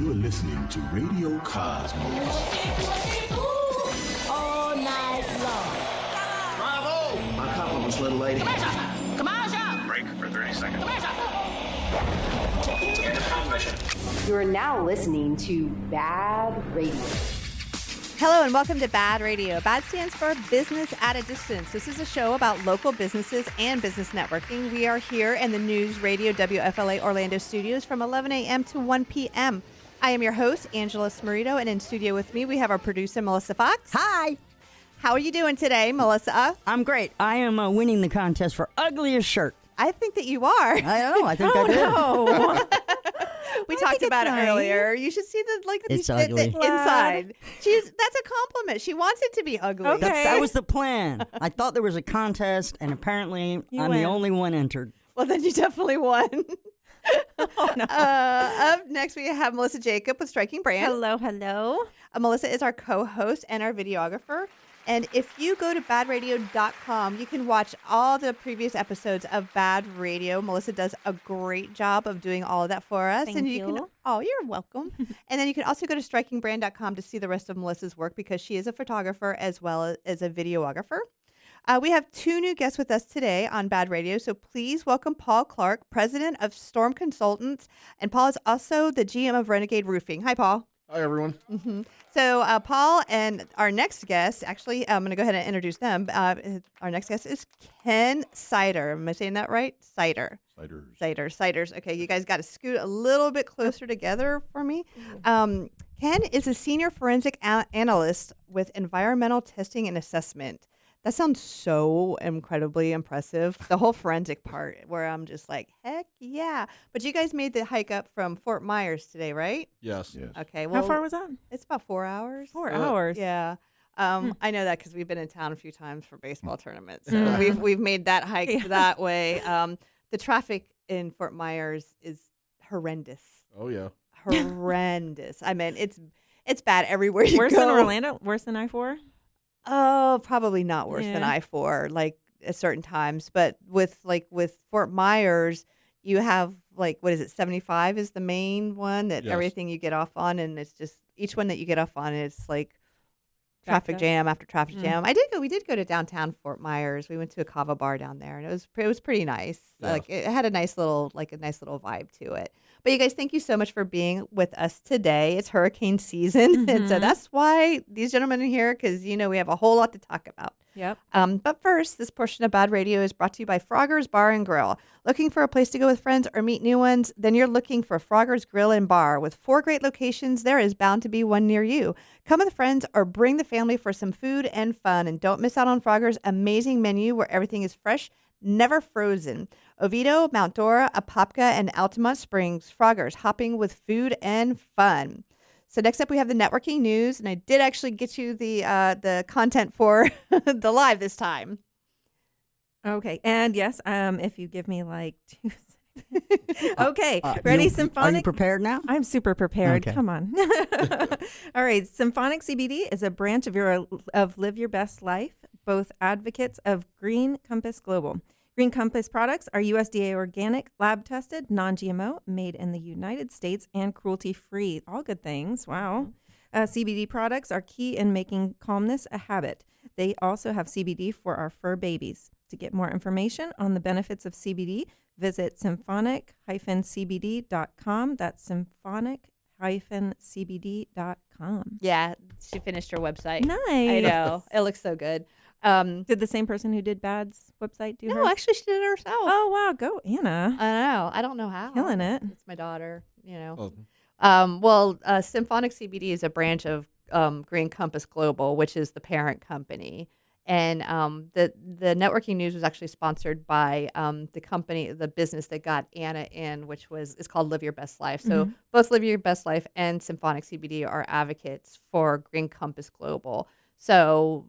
You're listening to Radio Cosmos. All night long. Bravo! My compliments, little lady. Commercial! Break for 30 seconds. End of transmission. You're now listening to BaaD Radio. Hello and welcome to BaaD Radio. BaaD stands for Business at a Distance. This is a show about local businesses and business networking. We are here in the News Radio WFLA Orlando studios from 11 a.m. to 1 p.m. I am your host, Angela Smarito, and in studio with me, we have our producer, Melissa Fox. Hi. How are you doing today, Melissa? I'm great. I am winning the contest for ugliest shirt. I think that you are. I know. I think I did. No. We talked about it nice. earlier. You should see It's the ugly. inside. That's a compliment. She wants it to be ugly. Okay. That was the plan. I thought there was a contest, and apparently I'm the win. only one entered. Well, then you definitely won. Oh, no. Up next, we have Melissa Jacob with Striking Brand. Hello. Melissa is our co-host and our videographer. And if you go to baadradio.com, you can watch all the previous episodes of BaaD Radio. Melissa does a great job of doing all of that for us. Thank and you. You're welcome. And then you can also go to strikingbrand.com to see the rest of Melissa's work because she is a photographer as well as a videographer. We have two new guests with us today on BaaD Radio, so please welcome Paul Clark, president of Storm Consultants, and Paul is also the GM of Renegade Roofing. Hi, Paul. Hi, everyone. Mm-hmm. So Paul and our next guest, actually, I'm going to go ahead and introduce them. Our next guest is Ken Sider. Am I saying that right? Siders. Okay, you guys got to scoot a little bit closer together for me. Ken is a senior forensic analyst with environmental testing and assessment. That sounds so incredibly impressive. The whole forensic part where I'm just like, heck yeah. But you guys made the hike up from Fort Myers today, right? Yes. Okay. Well, How far was that? It's about 4 hours. 4 hours. Yeah. I know that because we've been in town a few times for baseball tournaments. So we've made that hike that way. The traffic in Fort Myers is horrendous. Oh, yeah. Horrendous. I mean, it's bad everywhere you Worse go. than Orlando? Worse than I-4? Oh, probably not worse than Yeah. I-4, like at certain times. But with Fort Myers, you have what is it? 75 is the main one that Yes. everything you get off on, and it's just each one that you get off on, it's like Backed traffic up. jam after traffic jam. We did go to downtown Fort Myers. We went to a kava bar down there, and it was pretty nice. Yeah. Like it had a nice little vibe to it. But you guys, thank you so much for being with us today. It's hurricane season, and so that's why these gentlemen are here because we have a whole lot to talk about. Yep. But first, this portion of BaaD Radio is brought to you by Frogger's Bar and Grill. Looking for a place to go with friends or meet new ones? Then you're looking for Frogger's Grill and Bar. With 4 great locations, there is bound to be one near you. Come with friends or bring the family for some food and fun. And don't miss out on Frogger's amazing menu where everything is fresh, never frozen. Oviedo, Mount Dora, Apopka, and Altamont Springs. Frogger's, hopping with food and fun. So next up, we have the networking news, and I did actually get you the content for the live this time. Okay. And yes, if you give me like 2 seconds. Okay. Ready? Are you Symphonic. prepared now? I'm super prepared. Okay. Come on. All right. Symphonic CBD is a branch of Live Your Best Life, both advocates of Green Compass Global. Green Compass products are USDA organic, lab tested, non-GMO, made in the United States, and cruelty-free. All good things. Wow. CBD products are key in making calmness a habit. They also have CBD for our fur babies. To get more information on the benefits of CBD, visit symphonic-cbd.com. That's symphonic-cbd.com. Yeah, she finished her website. Nice. I know. It looks so good. Did the same person who did BaaD's website do her? No, actually, she did it herself. Oh, wow. Go, Anna. I know. I don't know how. Killing it. It's my daughter, Oh, Symphonic CBD is a branch of Green Compass Global, which is the parent company. And the networking news was actually sponsored by the company, the business that got Anna in, which is called Live Your Best Life. So both Live Your Best Life and Symphonic CBD are advocates for Green Compass Global. So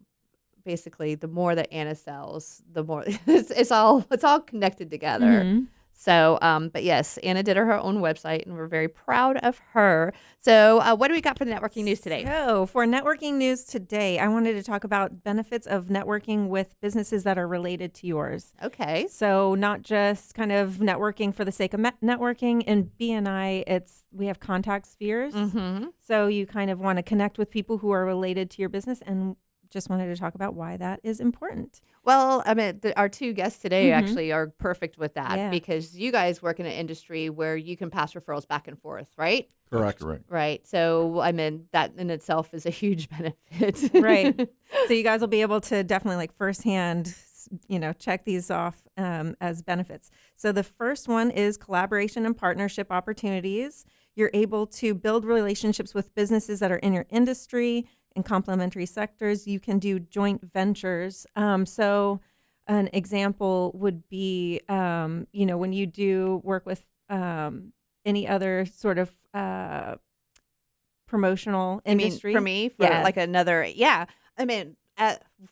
basically, the more that Anna sells, the more it's all connected together. So, but yes, Anna did her own website, and we're very proud of her. So, what do we got for the networking news today? So, for networking news today, I wanted to talk about benefits of networking with businesses that are related to yours. Okay. So, not just kind of networking for the sake of networking. In BNI, we have contact spheres. Mm-hmm. So, you kind of want to connect with people who are related to your business, and just wanted to talk about why that is important. Well, I mean, our two guests today actually are perfect with that Yeah. because you guys work in an industry where you can pass referrals back and forth, right? Correct. Right. So, I mean, that in itself is a huge benefit. Right. So, you guys will be able to definitely like firsthand, check these off as benefits. So, the first one is collaboration and partnership opportunities. You're able to build relationships with businesses that are in your industry in complementary sectors. You can do joint ventures. So an example would be, when you do work with any other sort of promotional industry. For me, like another, I mean,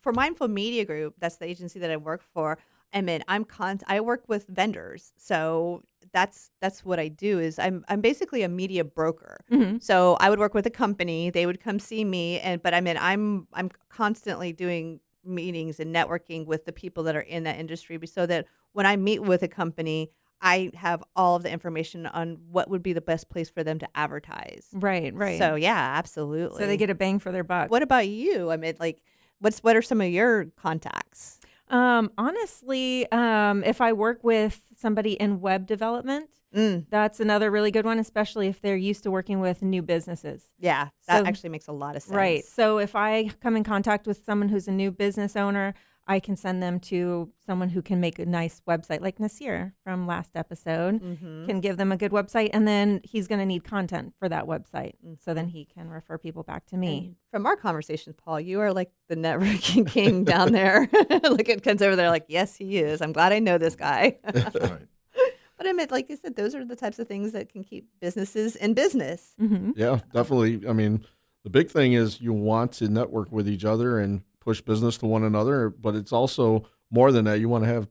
for Mindful Media Group, that's the agency that I work for. I mean, I work with vendors, so that's what I do. Is I'm basically a media broker. Mm-hmm. So I would work with a company, they would come see me, but I mean, I'm constantly doing meetings and networking with the people that are in that industry, so that when I meet with a company, I have all of the information on what would be the best place for them to advertise. Right. So yeah, absolutely. So they get a bang for their buck. What about you? I mean, like, what are some of your contacts? Honestly, if I work with somebody in web development, that's another really good one, especially if they're used to working with new businesses. Yeah, that actually makes a lot of sense. Right. So if I come in contact with someone who's a new business owner, I can send them to someone who can make a nice website, like Nasir from last episode, can give them a good website, and then he's going to need content for that website. So then he can refer people back to me. And from our conversations, Paul, you are like the networking king down there. Look at Ken's over there like, yes, he is. I'm glad I know this guy. Right. But I mean, like you said, those are the types of things that can keep businesses in business. Mm-hmm. Yeah, definitely. I mean, the big thing is you want to network with each other and push business to one another, but it's also more than that. You want to have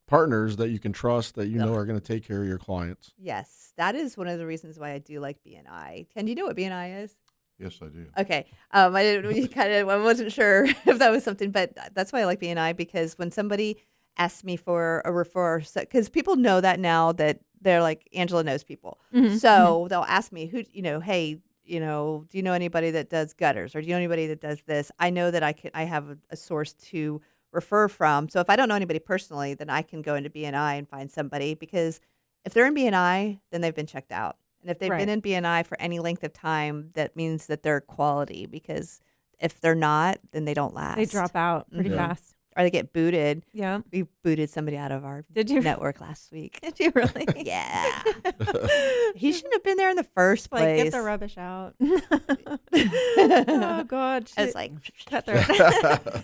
partners that you can trust, that you know are going to take care of your clients. Yes, that is one of the reasons why I do like BNI. Ken, do you know what BNI is? Yes, I do. Okay. I wasn't sure if that was something, but that's why I like BNI, because when somebody asks me for a referral, because people know that now that they're like, Angela knows people. So they'll ask me, hey, do you know anybody that does gutters, or do you know anybody that does this? I know that I have a source to refer from. So if I don't know anybody personally, then I can go into BNI and find somebody, because if they're in BNI, then they've been checked out. And if they've been in BNI for any length of time, that means that they're quality, because if they're not, then they don't last. They drop out pretty fast. Or they get booted. Yeah. We booted somebody out of our Did you? network last week. Did you really? Yeah. He shouldn't have been there in the first Like, place. get the rubbish out. Oh, God. I was like, cut the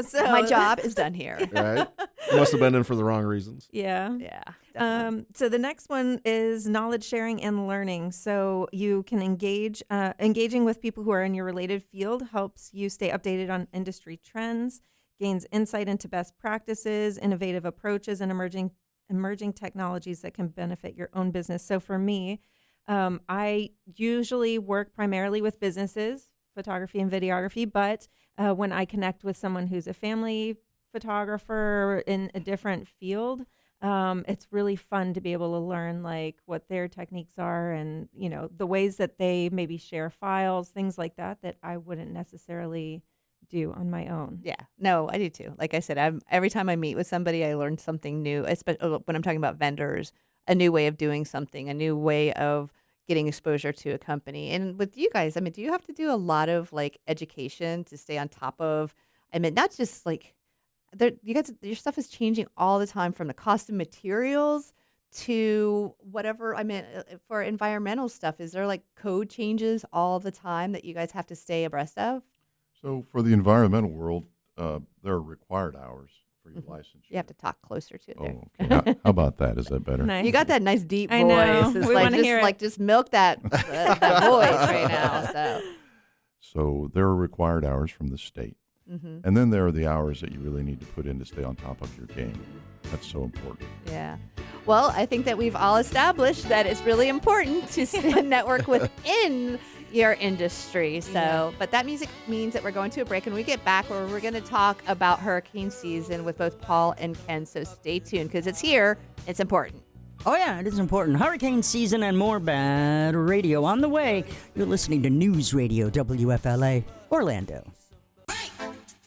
so my job is done here. Right? You must have been in for the wrong reasons. Yeah. Yeah. Definitely. So the next one is knowledge sharing and learning. So you can engaging with people who are in your related field helps you stay updated on industry trends, gains insight into best practices, innovative approaches, and emerging technologies that can benefit your own business. So for me, I usually work primarily with businesses, photography and videography, but when I connect with someone who's a family photographer in a different field, it's really fun to be able to learn like what their techniques are, and the ways that they maybe share files, things like that I wouldn't necessarily do on my own. Yeah, no, I do too. Like I said, every time I meet with somebody, I learn something new, especially when I'm talking about vendors, a new way of doing something, a new way of getting exposure to a company. And with you guys, I mean, do you have to do a lot of like education to stay on top of, I mean, not just like, you guys, your stuff is changing all the time, from the cost of materials to whatever. I mean, for environmental stuff, is there like code changes all the time that you guys have to stay abreast of? So for the environmental world, there are required hours for your licensure. You have to talk closer to it there. Oh, okay. How about that? Is that better? Nice. You got that nice deep voice. I know. It's We like wanna hear it. just milk that that voice right now. So there are required hours from the state. And then there are the hours that you really need to put in to stay on top of your game. That's so important. Yeah. Well, I think that we've all established that it's really important to network within your industry. So, but that music means that we're going to a break, and when we get back, where we're going to talk about hurricane season with both Paul and Ken. So stay tuned because it's here. It's important. Oh, yeah, it is important. Hurricane season and more BaaD radio on the way. You're listening to News Radio WFLA, Orlando.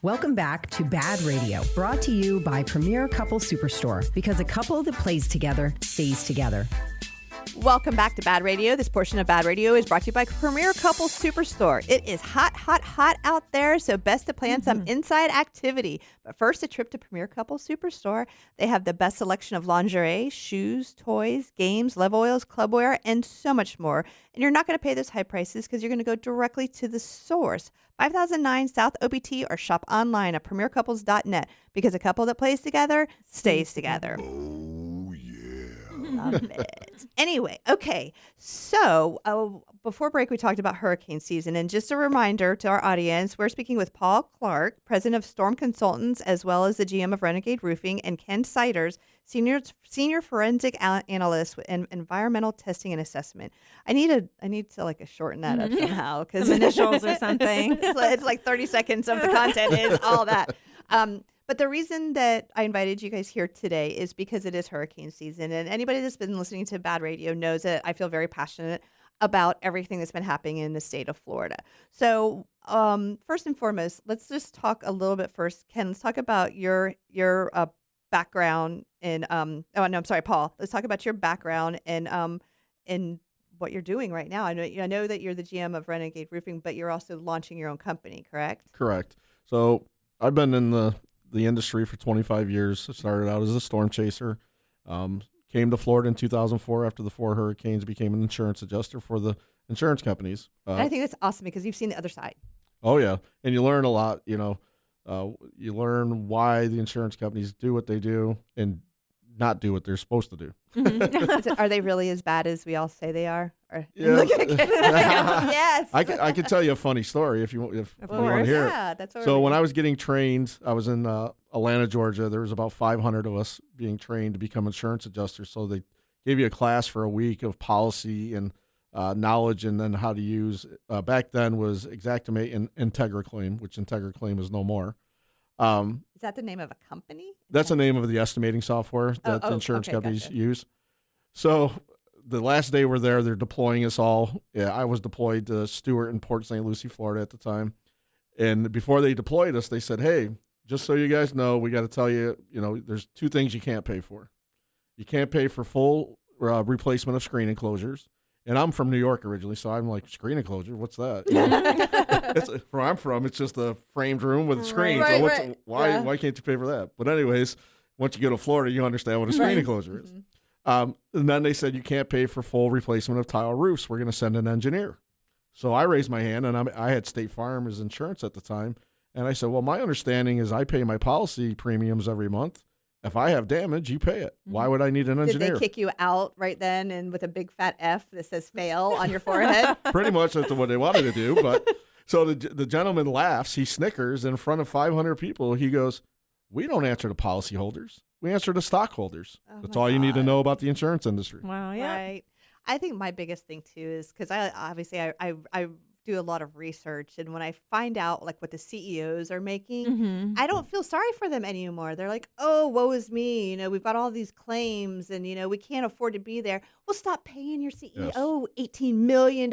Welcome back to BaaD Radio, brought to you by Premier Couple Superstore, because a couple that plays together stays together. Welcome back to BaaD Radio. This portion of BaaD Radio is brought to you by Premier Couple Superstore. It is hot, hot, hot out there, so best to plan some inside activity. But first, a trip to Premier Couple Superstore. They have the best selection of lingerie, shoes, toys, games, love oils, clubwear, and so much more. And you're not going to pay those high prices because you're going to go directly to the source. 5009 South OPT, or shop online at premiercouples.net, because a couple that plays together stays together. Oh, yeah. Love it. Anyway, okay. So before break, we talked about hurricane season. And just a reminder to our audience, we're speaking with Paul Clark, president of Storm Consultants, as well as the GM of Renegade Roofing, and Ken Siders, senior forensic analyst in environmental testing and assessment. I need to like shorten that up somehow, because initials or something. It's like 30 seconds of the content is all that. But the reason that I invited you guys here today is because it is hurricane season. And anybody that's been listening to BaaD Radio knows that I feel very passionate about everything that's been happening in the state of Florida. So first and foremost, let's just talk a little bit first. Ken, let's talk about your background in Paul. Let's talk about your background in what you're doing right now. I know that you're the GM of Renegade Roofing, but you're also launching your own company, correct? Correct. So I've been in the industry for 25 years. I started out as a storm chaser. Came to Florida in 2004 after the 4 hurricanes, became an insurance adjuster for the insurance companies. And I think that's awesome because you've seen the other side. Oh, yeah. And you learn a lot, you learn why the insurance companies do what they do and not do what they're supposed to do. Are they really as bad as we all say they are? Yeah. Yes. I could tell you a funny story if you want to hear it. Yeah, that's what So when I was getting trained, I was in Atlanta, Georgia. There was about 500 of us being trained to become insurance adjusters. So they gave you a class for a week of policy and knowledge, and then how to use. Back then was Xactimate and IntegraClaim, which IntegraClaim is no more. Is that the name of a company? That's the name of the estimating software that the insurance companies use. So the last day we're there, they're deploying us all. Yeah, I was deployed to Stewart and Port St. Lucie, Florida at the time. And before they deployed us, they said, hey, just so you guys know, we got to tell you, there's 2 things you can't pay for. You can't pay for full replacement of screen enclosures. And I'm from New York originally, so I'm like, screen enclosure? What's that? Where I'm from, it's just a framed room with screens. Right. Why can't you pay for that? But anyways, once you go to Florida, you understand what a screen enclosure is. And then they said you can't pay for full replacement of tile roofs. We're going to send an engineer. So I raised my hand, and I had State Farm as insurance at the time. And I said, well, my understanding is I pay my policy premiums every month. If I have damage, you pay it. Why would I need an engineer? Did they kick you out right then and with a big fat F that says fail on your forehead? Pretty much that's what they wanted to do. But so the gentleman laughs. He snickers in front of 500 people. He goes, we don't answer to policyholders. We answer to stockholders. That's all you need to know about the insurance industry. Wow, yeah. Right. I think my biggest thing too is because I do a lot of research, and when I find out like what the CEOs are making, I don't feel sorry for them anymore. They're like, oh, woe is me. We've got all these claims, and we can't afford to be there. Well, stop paying your CEO $18 million.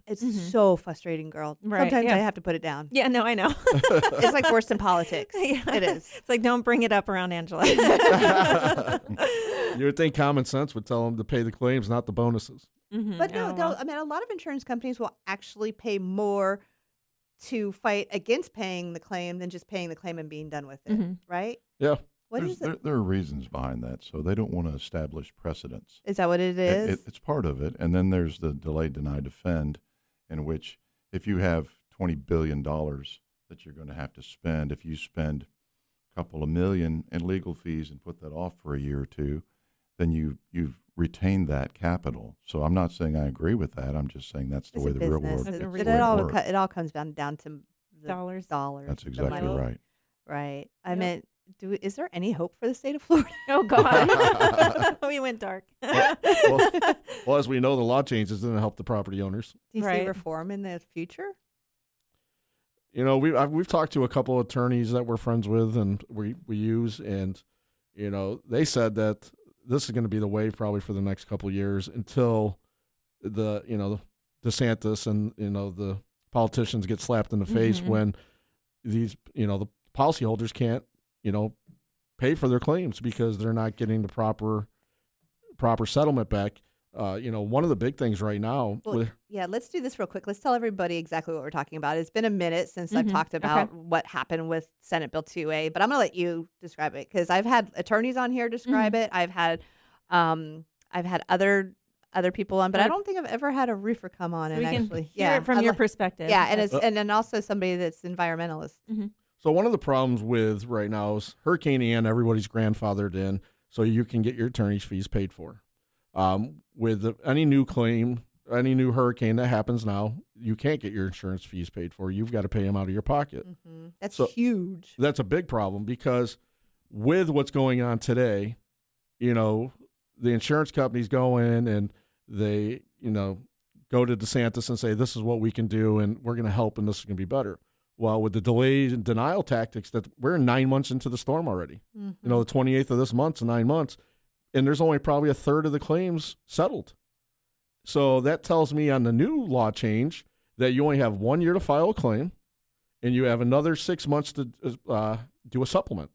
It's so frustrating, girl. Right, Sometimes I have to put it down. Yeah, no, I know. It's like worse than politics. Yeah. It is. It's like, don't bring it up around Angela. You would think common sense would tell them to pay the claims, not the bonuses. But no, a lot of insurance companies will actually pay more to fight against paying the claim than just paying the claim and being done with it, right? Yeah. What is it? There are reasons behind that, so they don't want to establish precedents. Is that what it is? It's part of it, and then there's the delay, deny, defend, in which if you have $20 billion that you're going to have to spend, if you spend a couple of million in legal fees and put that off for a year or two, then you've retained that capital. So I'm not saying I agree with that. I'm just saying that's the way the real world. It all comes down to Dollars. That's exactly right. Right. I meant Is there any hope for the state of Florida? Oh God, we went dark. Well, as we know, the law changes didn't help the property owners. Do you see Right. reform in the future? You know, we've talked to a couple of attorneys that we're friends with and we use, and you know, they said that this is going to be the wave probably for the next couple of years until the DeSantis and the politicians get slapped in the face when these the policyholders can't pay for their claims because they're not getting the proper settlement back. One of the big things right now. Yeah, let's do this real quick. Let's tell everybody exactly what we're talking about. It's been a minute since I've talked about what happened with Senate Bill 2A, but I'm going to let you describe it because I've had attorneys on here describe it. I've had other people on, but I don't think I've ever had a roofer come on and actually hear it from your perspective. Yeah, and then also somebody that's environmentalist. So one of the problems with right now is Hurricane Ian, everybody's grandfathered in, so you can get your attorney's fees paid for. With any new claim, any new hurricane that happens now, you can't get your insurance fees paid for. You've got to pay them out of your pocket. That's huge. That's a big problem because with what's going on today, the insurance companies go in and they, go to DeSantis and say, this is what we can do and we're going to help and this is going to be better. Well, with the delay and denial tactics, that we're 9 months into the storm already. The 28th of this month's 9 months. And there's only probably a third of the claims settled. So that tells me on the new law change that you only have 1 year to file a claim and you have another 6 months to do a supplement.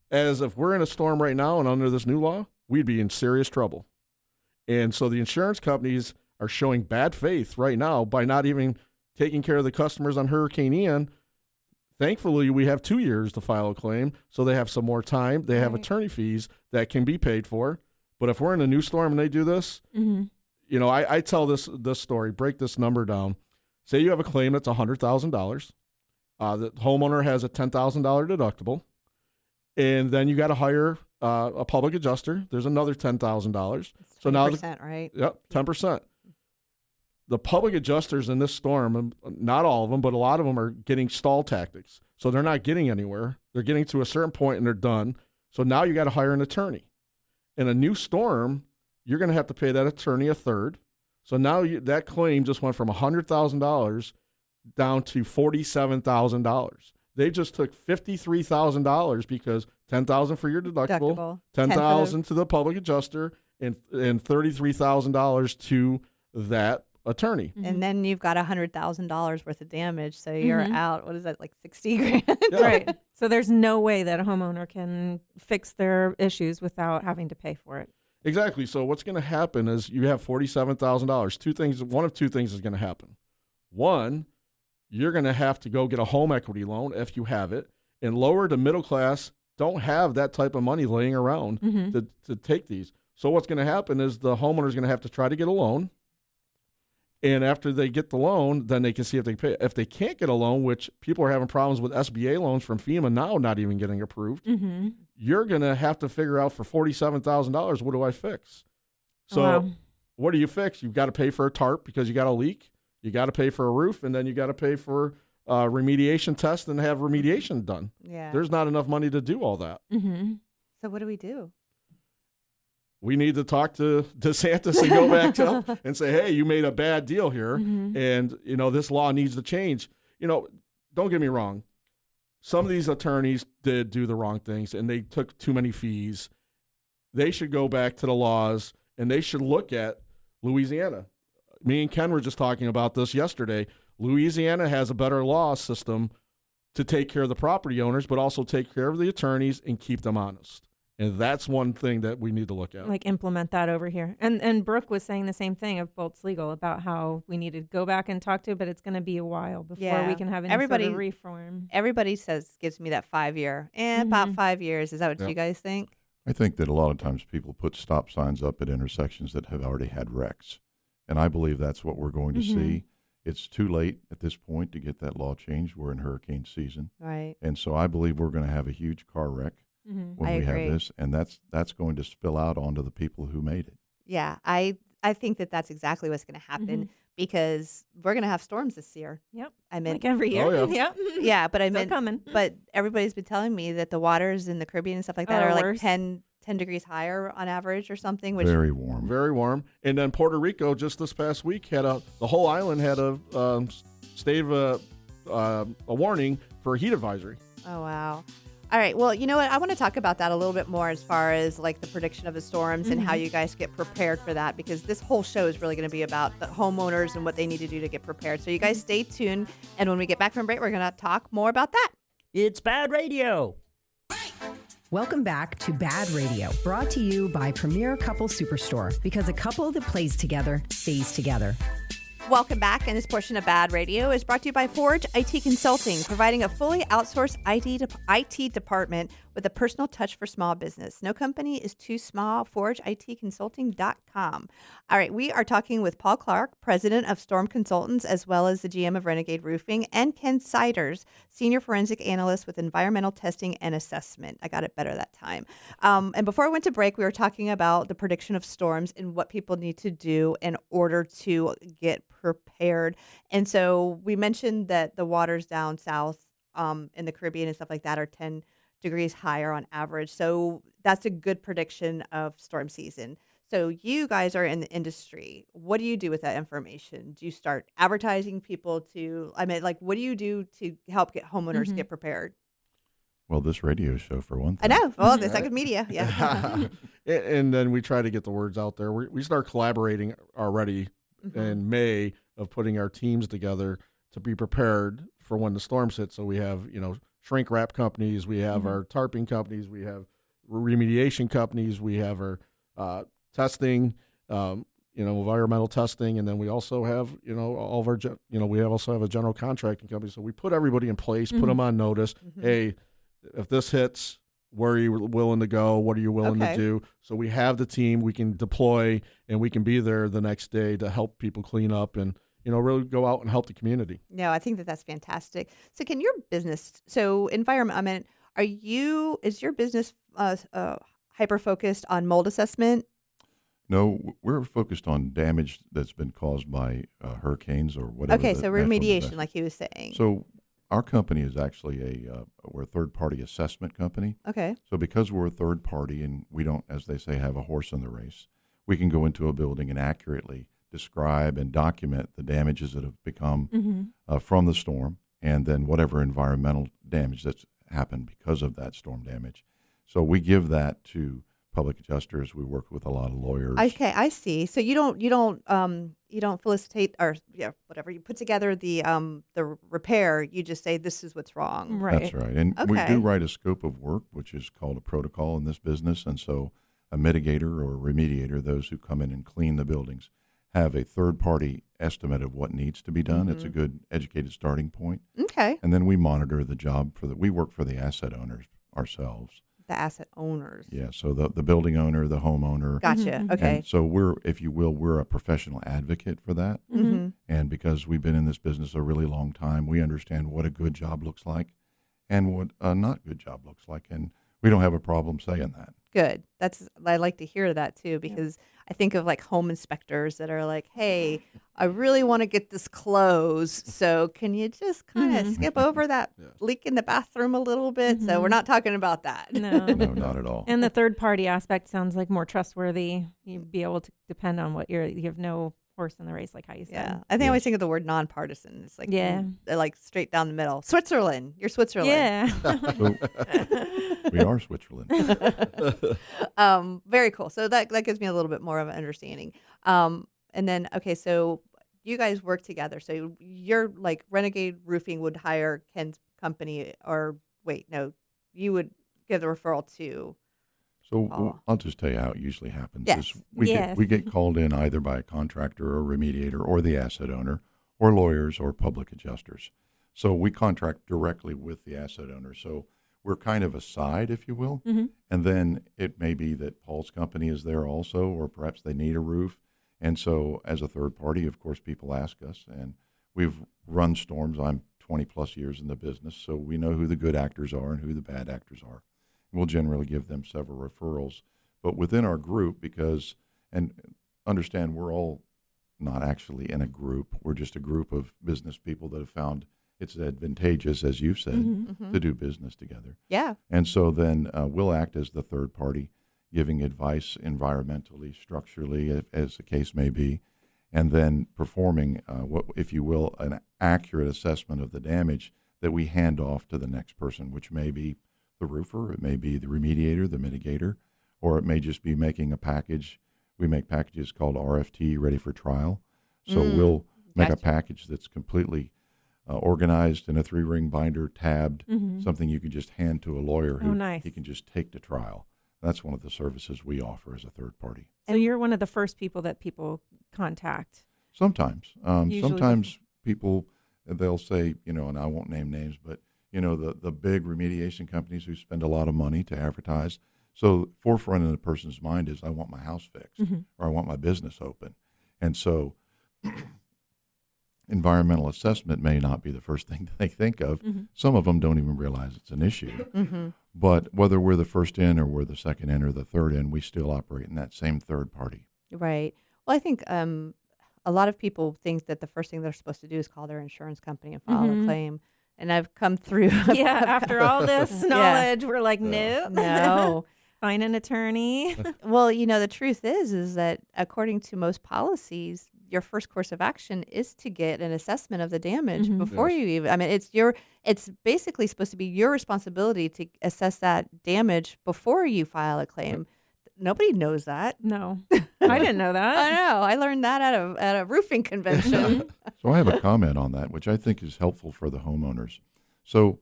As if we're in a storm right now and under this new law, we'd be in serious trouble. And so the insurance companies are showing bad faith right now by not even taking care of the customers on Hurricane Ian. Thankfully, we have 2 years to file a claim, so they have some more time. They have attorney fees that can be paid for. But if we're in a new storm and they do this, I tell this story, break this number down. Say you have a claim that's $100,000. The homeowner has a $10,000 deductible, and then you got to hire a public adjuster. There's another $10,000. So now, 10%, right? Yep, 10%. The public adjusters in this storm, not all of them, but a lot of them are getting stall tactics. So they're not getting anywhere. They're getting to a certain point and they're done. So now you got to hire an attorney. In a new storm, you're going to have to pay that attorney a third. So now that claim just went from $100,000 down to $47,000. They just took $53,000 because $10,000 for your deductible, $10,000 to the public adjuster, and $33,000 to that attorney. And then you've got $100,000 worth of damage, so you're out. What is that, like 60 grand? Yeah. Right. So there's no way that a homeowner can fix their issues without having to pay for it. Exactly. So what's going to happen is you have $47,000. One of two things is going to happen. One, you're going to have to go get a home equity loan if you have it, and lower to middle class don't have that type of money laying around to take these. So what's going to happen is the homeowner is going to have to try to get a loan. And after they get the loan, then they can see if they pay. If they can't get a loan, which people are having problems with SBA loans from FEMA now not even getting approved, you're going to have to figure out for $47,000, what do I fix? So what do you fix? You've got to pay for a tarp because you got a leak. You got to pay for a roof, and then you got to pay for remediation test and have remediation done. Yeah. There's not enough money to do all that. So what do we do? We need to talk to DeSantis and go back up and say, hey, you made a bad deal here, and, this law needs to change. Don't get me wrong. Some of these attorneys did do the wrong things, and they took too many fees. They should go back to the laws, and they should look at Louisiana. Me and Ken were just talking about this yesterday. Louisiana has a better law system to take care of the property owners, but also take care of the attorneys and keep them honest. And that's one thing that we need to look at. Like implement that over here. And Brooke was saying the same thing of Bolts Legal about how we need to go back and talk to, but it's going to be a while before we can have any sort of reform. Everybody gives me that 5 year. About 5 years. Is that what you guys think? I think that a lot of times people put stop signs up at intersections that have already had wrecks. And I believe that's what we're going to see. It's too late at this point to get that law changed. We're in hurricane season. Right. And so I believe we're going to have a huge car wreck. When we have this, and that's going to spill out onto the people who made it. Yeah, I think that's exactly what's going to happen. because we're going to have storms this year. Yep. I mean, Like every year. Oh, yeah. Yep. yeah, but I Still meant, coming. but everybody's been telling me that the waters in the Caribbean and stuff like that Oh, are like worse. 10 degrees higher on average or something. Which Very warm. Very warm. And then Puerto Rico just this past week had the whole island had a state of a warning for a heat advisory. Oh, wow. All right. Well, you know what? I want to talk about that a little bit more as far as like the prediction of the storms and how you guys get prepared for that, because this whole show is really going to be about the homeowners and what they need to do to get prepared. So you guys stay tuned. And when we get back from break, we're going to talk more about that. It's BaaD Radio. Welcome back to BaaD Radio, brought to you by Premier Couple Superstore, because a couple that plays together stays together. Welcome back, and this portion of BaaD Radio is brought to you by Forge IT Consulting, providing a fully outsourced IT department with a personal touch for small business. No company is too small. ForgeITConsulting.com. All right, we are talking with Paul Clark, president of Storm Consultants, as well as the GM of Renegade Roofing, and Ken Siders, senior forensic analyst with environmental testing and assessment. I got it better that time. And before I went to break, we were talking about the prediction of storms and what people need to do in order to get prepared. And so we mentioned that the waters down south in the Caribbean and stuff like that are 10 degrees higher on average. So that's a good prediction of storm season. So you guys are in the industry. What do you do with that information? Do you start advertising people to, what do you do to help get homeowners get prepared? Well, this radio show, for one I thing. know. Well, the second media. Yeah. And then we try to get the words out there. We start collaborating already in May of putting our teams together to be prepared for when the storms hit. So we have, shrink wrap companies, we have our tarping companies, we have remediation companies, we have our testing, environmental testing, and then we also have, all of our, we also have a general contracting company. So we put everybody in place, put them on notice. Hey, if this hits, where are you willing to go? What are you willing to do? So we have the team, we can deploy, and we can be there the next day to help people clean up and, really go out and help the community. No, I think that's fantastic. So can your business, environment, is your business hyper-focused on mold assessment? No, we're focused on damage that's been caused by hurricanes or whatever. Okay, the so natural remediation, disaster. like he was saying. So our company is actually we're a third-party assessment company. Okay. So because we're a third party and we don't, as they say, have a horse in the race, we can go into a building and accurately describe and document the damages that have become from the storm, and then whatever environmental damage that's happened because of that storm damage. So we give that to public adjusters. We work with a lot of lawyers. Okay, I see. So you don't felicitate or whatever. You put together the repair. You just say this is what's wrong. Right. That's right. And we do write a scope of work, which is called a protocol in this business. And so a mitigator or a remediator, those who come in and clean the buildings, have a third-party estimate of what needs to be done. It's a good educated starting point. Okay. And then we monitor the job we work for the asset owners ourselves. The asset owners. Yeah, so the building owner, the homeowner. Gotcha. Okay. And so we're a professional advocate for that. And because we've been in this business a really long time, we understand what a good job looks like and what a not good job looks like. And we don't have a problem saying that. Good. I like to hear that too, because I think of like home inspectors that are like, hey, I really want to get this closed. So can you just kind of skip over that leak in the bathroom a little bit? So we're not talking about that. No. No, not at all. And the third party aspect sounds like more trustworthy. You'd be able to depend on what you have no horse in the race, like how you said. Yeah. I think I always think of the word nonpartisan. It's like, like straight down the middle. Switzerland. You're Switzerland. Yeah. So, we are Switzerland. Very cool. So that gives me a little bit more of an understanding. And then, okay, so you guys work together. So you're like Renegade Roofing would hire Ken's company, or wait, no, you would give the referral to. So I'll just tell you how it usually happens. Yes. Is we get called in either by a contractor or a remediator or the asset owner or lawyers or public adjusters. So we contract directly with the asset owner. So we're kind of a side, if you will. And then it may be that Paul's company is there also, or perhaps they need a roof. And so as a third party, of course, people ask us. And we've run storms. I'm 20 plus years in the business, so we know who the good actors are and who the bad actors are. We'll generally give them several referrals. But within our group, and understand we're all not actually in a group. We're just a group of business people that have found it's advantageous, as you've said, to do business together. Yeah. And so then we'll act as the third party, giving advice environmentally, structurally, as the case may be, and then performing what, if you will, an accurate assessment of the damage that we hand off to the next person, which may be the roofer, it may be the remediator, the mitigator, or it may just be making a package. We make packages called RFT, ready for trial. So we'll make a package that's completely organized in a 3-ring binder, tabbed, something you can just hand to a lawyer who he can just take to trial. That's one of the services we offer as a third party. So you're one of the first people that people contact. Sometimes. Usually Sometimes people, they'll say, and I won't name names, but, the big remediation companies who spend a lot of money to advertise. So forefront in a person's mind is, I want my house fixed or I want my business open. And so environmental assessment may not be the first thing that they think of. Some of them don't even realize it's an issue. But whether we're the first in or we're the second in or the third in, we still operate in that same third party. Right. Well, I think a lot of people think that the first thing they're supposed to do is call their insurance company and file a claim. And I've come through. Yeah, after all this knowledge, we're like, nope. No. Find an attorney. Well, the truth is that according to most policies, your first course of action is to get an assessment of the damage before you even. I mean, it's basically supposed to be your responsibility to assess that damage before you file a claim. Nobody knows that. No, I didn't know that. I know. I learned that at a roofing convention. So I have a comment on that, which I think is helpful for the homeowners. So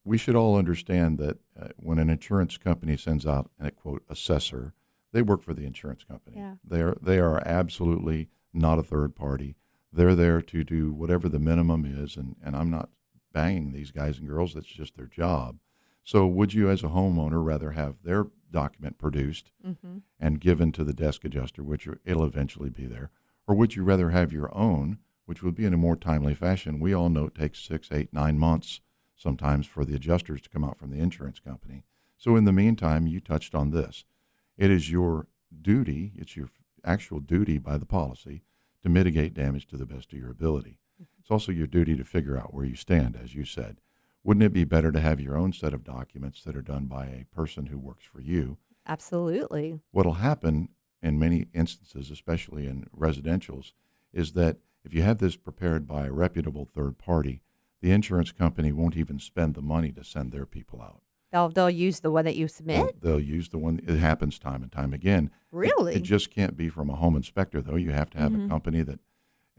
we should all understand that when an insurance company sends out a quote assessor, they work for the insurance company. Yeah. They are absolutely not a third party. They're there to do whatever the minimum is, and I'm not banging these guys and girls. That's just their job. So would you, as a homeowner, rather have their document produced and given to the desk adjuster, which it'll eventually be there, or would you rather have your own, which would be in a more timely fashion? We all know it takes 6, 8, 9 months sometimes for the adjusters to come out from the insurance company. So in the meantime, you touched on this. It is your duty, it's your actual duty by the policy to mitigate damage to the best of your ability. It's also your duty to figure out where you stand, as you said. Wouldn't it be better to have your own set of documents that are done by a person who works for you? Absolutely. What'll happen in many instances, especially in residentials, is that if you have this prepared by a reputable third party, the insurance company won't even spend the money to send their people out. They'll use the one that you submit? They'll use the one. It happens time and time again. Really? It just can't be from a home inspector, though. You have to have a company that,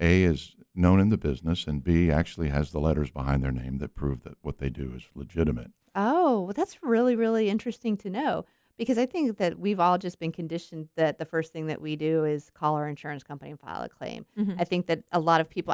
A, is known in the business, and B, actually has the letters behind their name that prove that what they do is legitimate. Oh, well, that's really, really interesting to know, because I think that we've all just been conditioned that the first thing that we do is call our insurance company and file a claim. I think that a lot of people,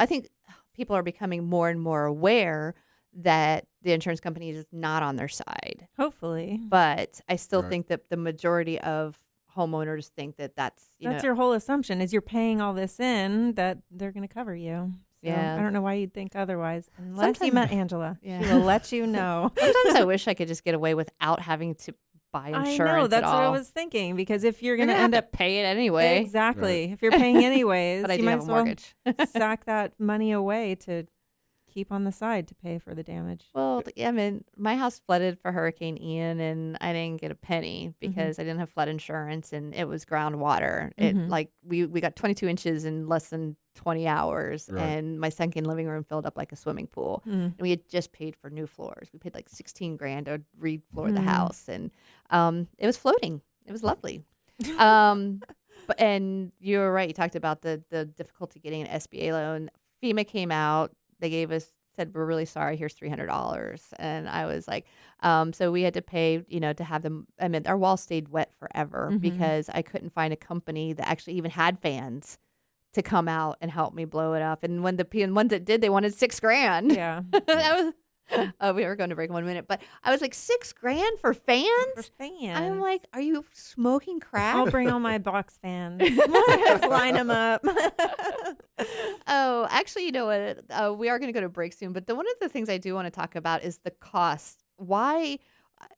are becoming more and more aware that the insurance company is not on their side. Hopefully. But I still think that the majority of homeowners think that that's your whole assumption is you're paying all this in, that they're going to cover you. So Yeah. I don't know why you'd think otherwise, unless you Sometimes- met Angela. Yeah. She will let you know. Sometimes I wish I could just get away without having to buy insurance. I know, that's at what I all. was thinking, because if you're You're going to gonna end have up to pay it anyway. Exactly. If you're paying anyways, But I you do might have as a well mortgage. sack that money away to keep on the side to pay for the damage. Well, I mean, my house flooded for Hurricane Ian, and I didn't get a penny because I didn't have flood insurance, and it was groundwater. It we got 22 inches in less than 20 hours, and my sunken living room filled up like a swimming pool. And we had just paid for new floors. We paid like $16,000 to re-floor the house, and it was floating. It was lovely. And you were right. You talked about the difficulty getting an SBA loan. FEMA came out. They said, we're really sorry. Here's $300. And I was like, so we had to pay, to have them. I mean, our wall stayed wet forever because I couldn't find a company that actually even had fans to come out and help me blow it up. And when the ones that did, they wanted $6,000. Yeah. That was. We were going to break 1 minute, but I was like, $6,000 for fans? For fans. I'm like, are you smoking crack? I'll bring all my box fans. Just line them up. Oh, actually, you know what? We are going to go to break soon, but one of the things I do want to talk about is the cost. Why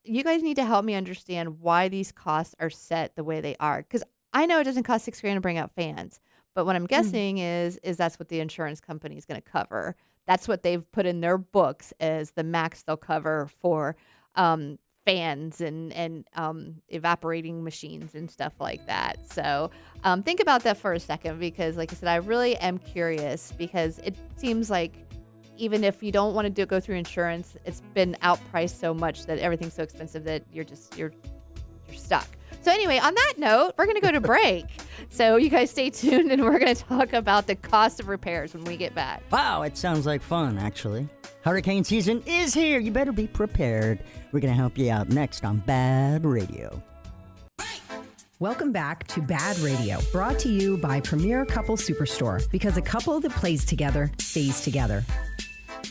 you guys need to help me understand why these costs are set the way they are, because I know it doesn't cost $6,000 to bring out fans, But what I'm guessing is that's what the insurance company is going to cover. That's what they've put in their books as the max they'll cover for fans and evaporating machines and stuff like that. So think about that for a second, because like I said, I really am curious, because it seems like even if you don't want to go through insurance, it's been outpriced so much that everything's so expensive that you're stuck. So anyway, on that note, we're going to go to break. So you guys stay tuned, and we're going to talk about the cost of repairs when we get back. Wow, it sounds like fun, actually. Hurricane season is here. You better be prepared. We're going to help you out next on BaaD Radio. Welcome back to BaaD Radio, brought to you by Premier Couple Superstore, because a couple that plays together stays together.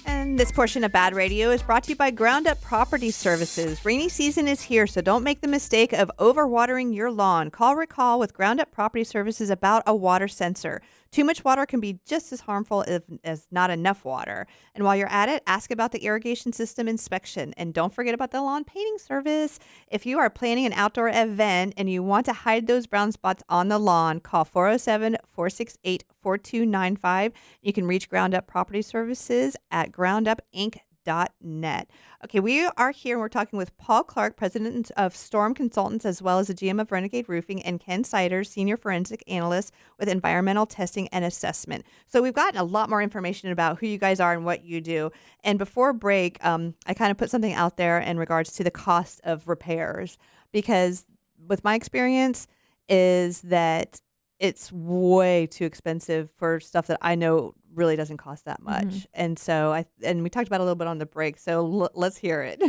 And this portion of BaaD Radio is brought to you by Ground Up Property Services. Rainy season is here, so don't make the mistake of overwatering your lawn. Call Recall with Ground Up Property Services about a water sensor. Too much water can be just as harmful as not enough water. And while you're at it, ask about the irrigation system inspection. And don't forget about the lawn painting service. If you are planning an outdoor event and you want to hide those brown spots on the lawn, call 407-468-4295. You can reach Ground Up Property Services at groundupinc.net. Okay, we are here and we're talking with Paul Clark, president of Storm Consultants, as well as the GM of Renegade Roofing, and Ken Siders, senior forensic analyst with environmental testing and assessment. So we've gotten a lot more information about who you guys are and what you do. And before break, I kind of put something out there in regards to the cost of repairs, because with my experience is that it's way too expensive for stuff that I know really doesn't cost that much. And so we talked about it a little bit on the break. So let's hear it.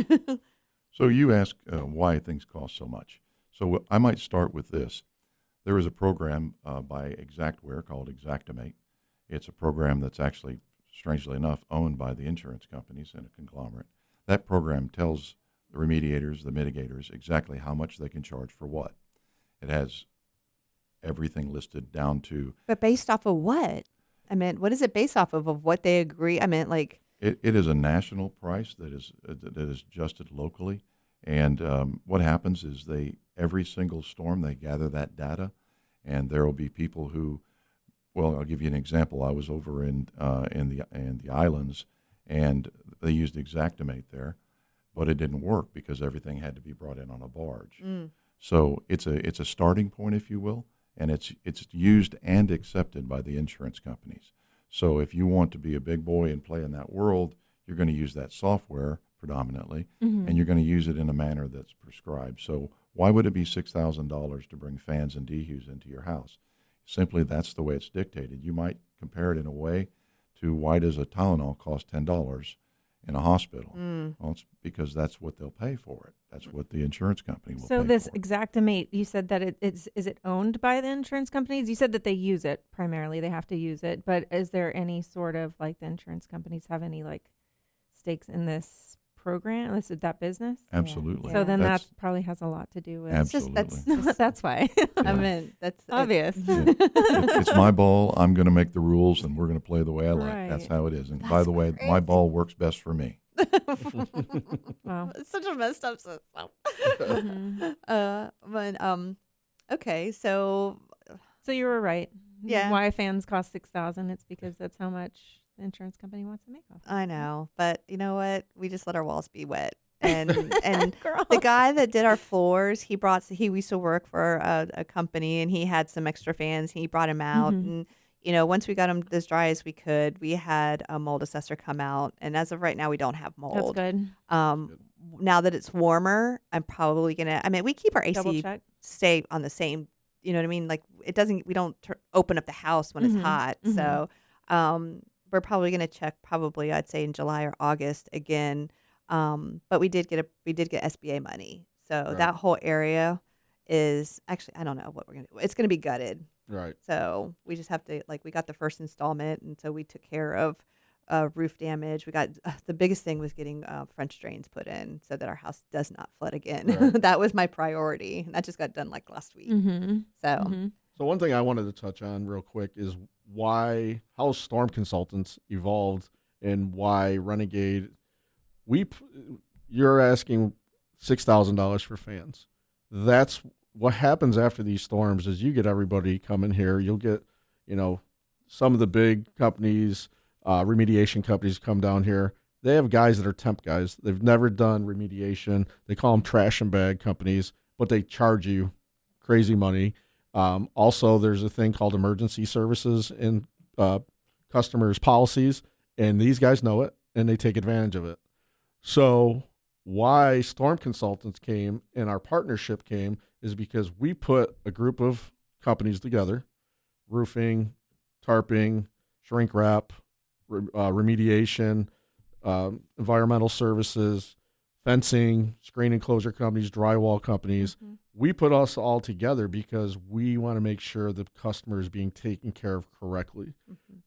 So you ask why things cost so much. So I might start with this. There is a program by Exactware called Xactimate. It's a program that's actually, strangely enough, owned by the insurance companies in a conglomerate. That program tells the remediators, the mitigators, exactly how much they can charge for what. It has everything listed down to. But based off of what? I meant, what is it based off of what they agree? I meant like. It is a national price that is adjusted locally. And what happens is every single storm, they gather that data, and there will be people who, well, I'll give you an example. I was over in the islands, and they used Xactimate there, but it didn't work because everything had to be brought in on a barge. So it's a starting point, if you will, and it's used and accepted by the insurance companies. So if you want to be a big boy and play in that world, you're going to use that software predominantly, and you're going to use it in a manner that's prescribed. So why would it be $6,000 to bring fans and dehues into your house? Simply, that's the way it's dictated. You might compare it in a way to, why does a Tylenol cost $10 in a hospital? Well, it's because that's what they'll pay for it. That's what the insurance company will pay So this for it. Xactimate, you said that is it owned by the insurance companies? You said that they use it primarily. They have to use it. But is there any sort of, like, the insurance companies have any, like, stakes in this program? Is it that business? Absolutely. So then That's- that probably has a lot to do with. Absolutely. That's why. I mean, that's obvious. Yeah. It's my ball. I'm going to make the rules, and we're going to play the way I like. Right. That's how it is. And by the way, my ball works best for me. Wow. It's such a messed up system. Okay, so So you were right. Yeah. Why fans cost $6,000? It's because that's how much the insurance company wants to make off. I know, but you know what? We just let our walls be wet. And Girl. the guy that did our floors, he used to work for a company, and he had some extra fans. He brought him out, and once we got them as dry as we could, we had a mold assessor come out, and as of right now, we don't have mold. That's good. Now that it's warmer, I'm probably gonna. I mean, we keep our Double AC check. stay on the same. You know what I mean? Like, it doesn't. We don't open up the house when it's hot. So, we're probably gonna check. Probably, I'd say in July or August again. But we did get SBA money, so that whole area is actually, I don't know what we're gonna do. It's gonna be gutted. Right. So we just have to, like, we got the first installment, and so we took care of roof damage. We got the biggest thing was getting French drains put in so that our house does not flood again. Right. That was my priority, and that just got done like last week. So So one thing I wanted to touch on real quick is how Storm Consultants evolved, and why Renegade. You're asking $6,000 for fans. That's what happens after these storms. Is you get everybody coming here. You'll get, some of the big companies, remediation companies come down here. They have guys that are temp guys. They've never done remediation. They call them trash and bag companies, but they charge you crazy money. Also, there's a thing called emergency services in customers' policies, and these guys know it, and they take advantage of it. So why Storm Consultants came and our partnership came is because we put a group of companies together, roofing, tarping, shrink wrap, remediation, environmental services, fencing, screen enclosure companies, drywall companies. Mm-hmm. We put us all together because we want to make sure the customer is being taken care of correctly.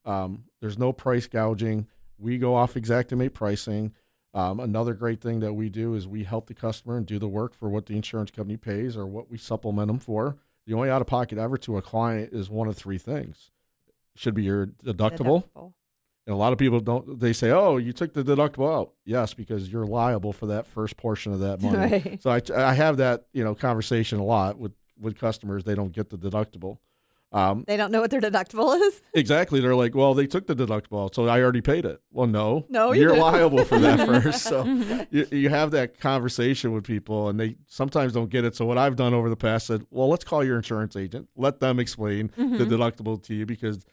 Mm-hmm. There's no price gouging. We go off Xactimate pricing. Another great thing that we do is we help the customer and do the work for what the insurance company pays or what we supplement them for. The only out-of-pocket ever to a client is one of three things. It should be your deductible. And a lot of people they say, oh, you took the deductible out. Yes, because you're liable for that first portion of that money. Right. So I have that, conversation a lot with customers. They don't get the deductible. They don't know what their deductible is. Exactly. They're like, well, they took the deductible out, so I already paid it. Well, no, you're liable for that first. So you have that conversation with people, and they sometimes don't get it. So what I've done over the past said, well, let's call your insurance agent. Let them explain the deductible to you because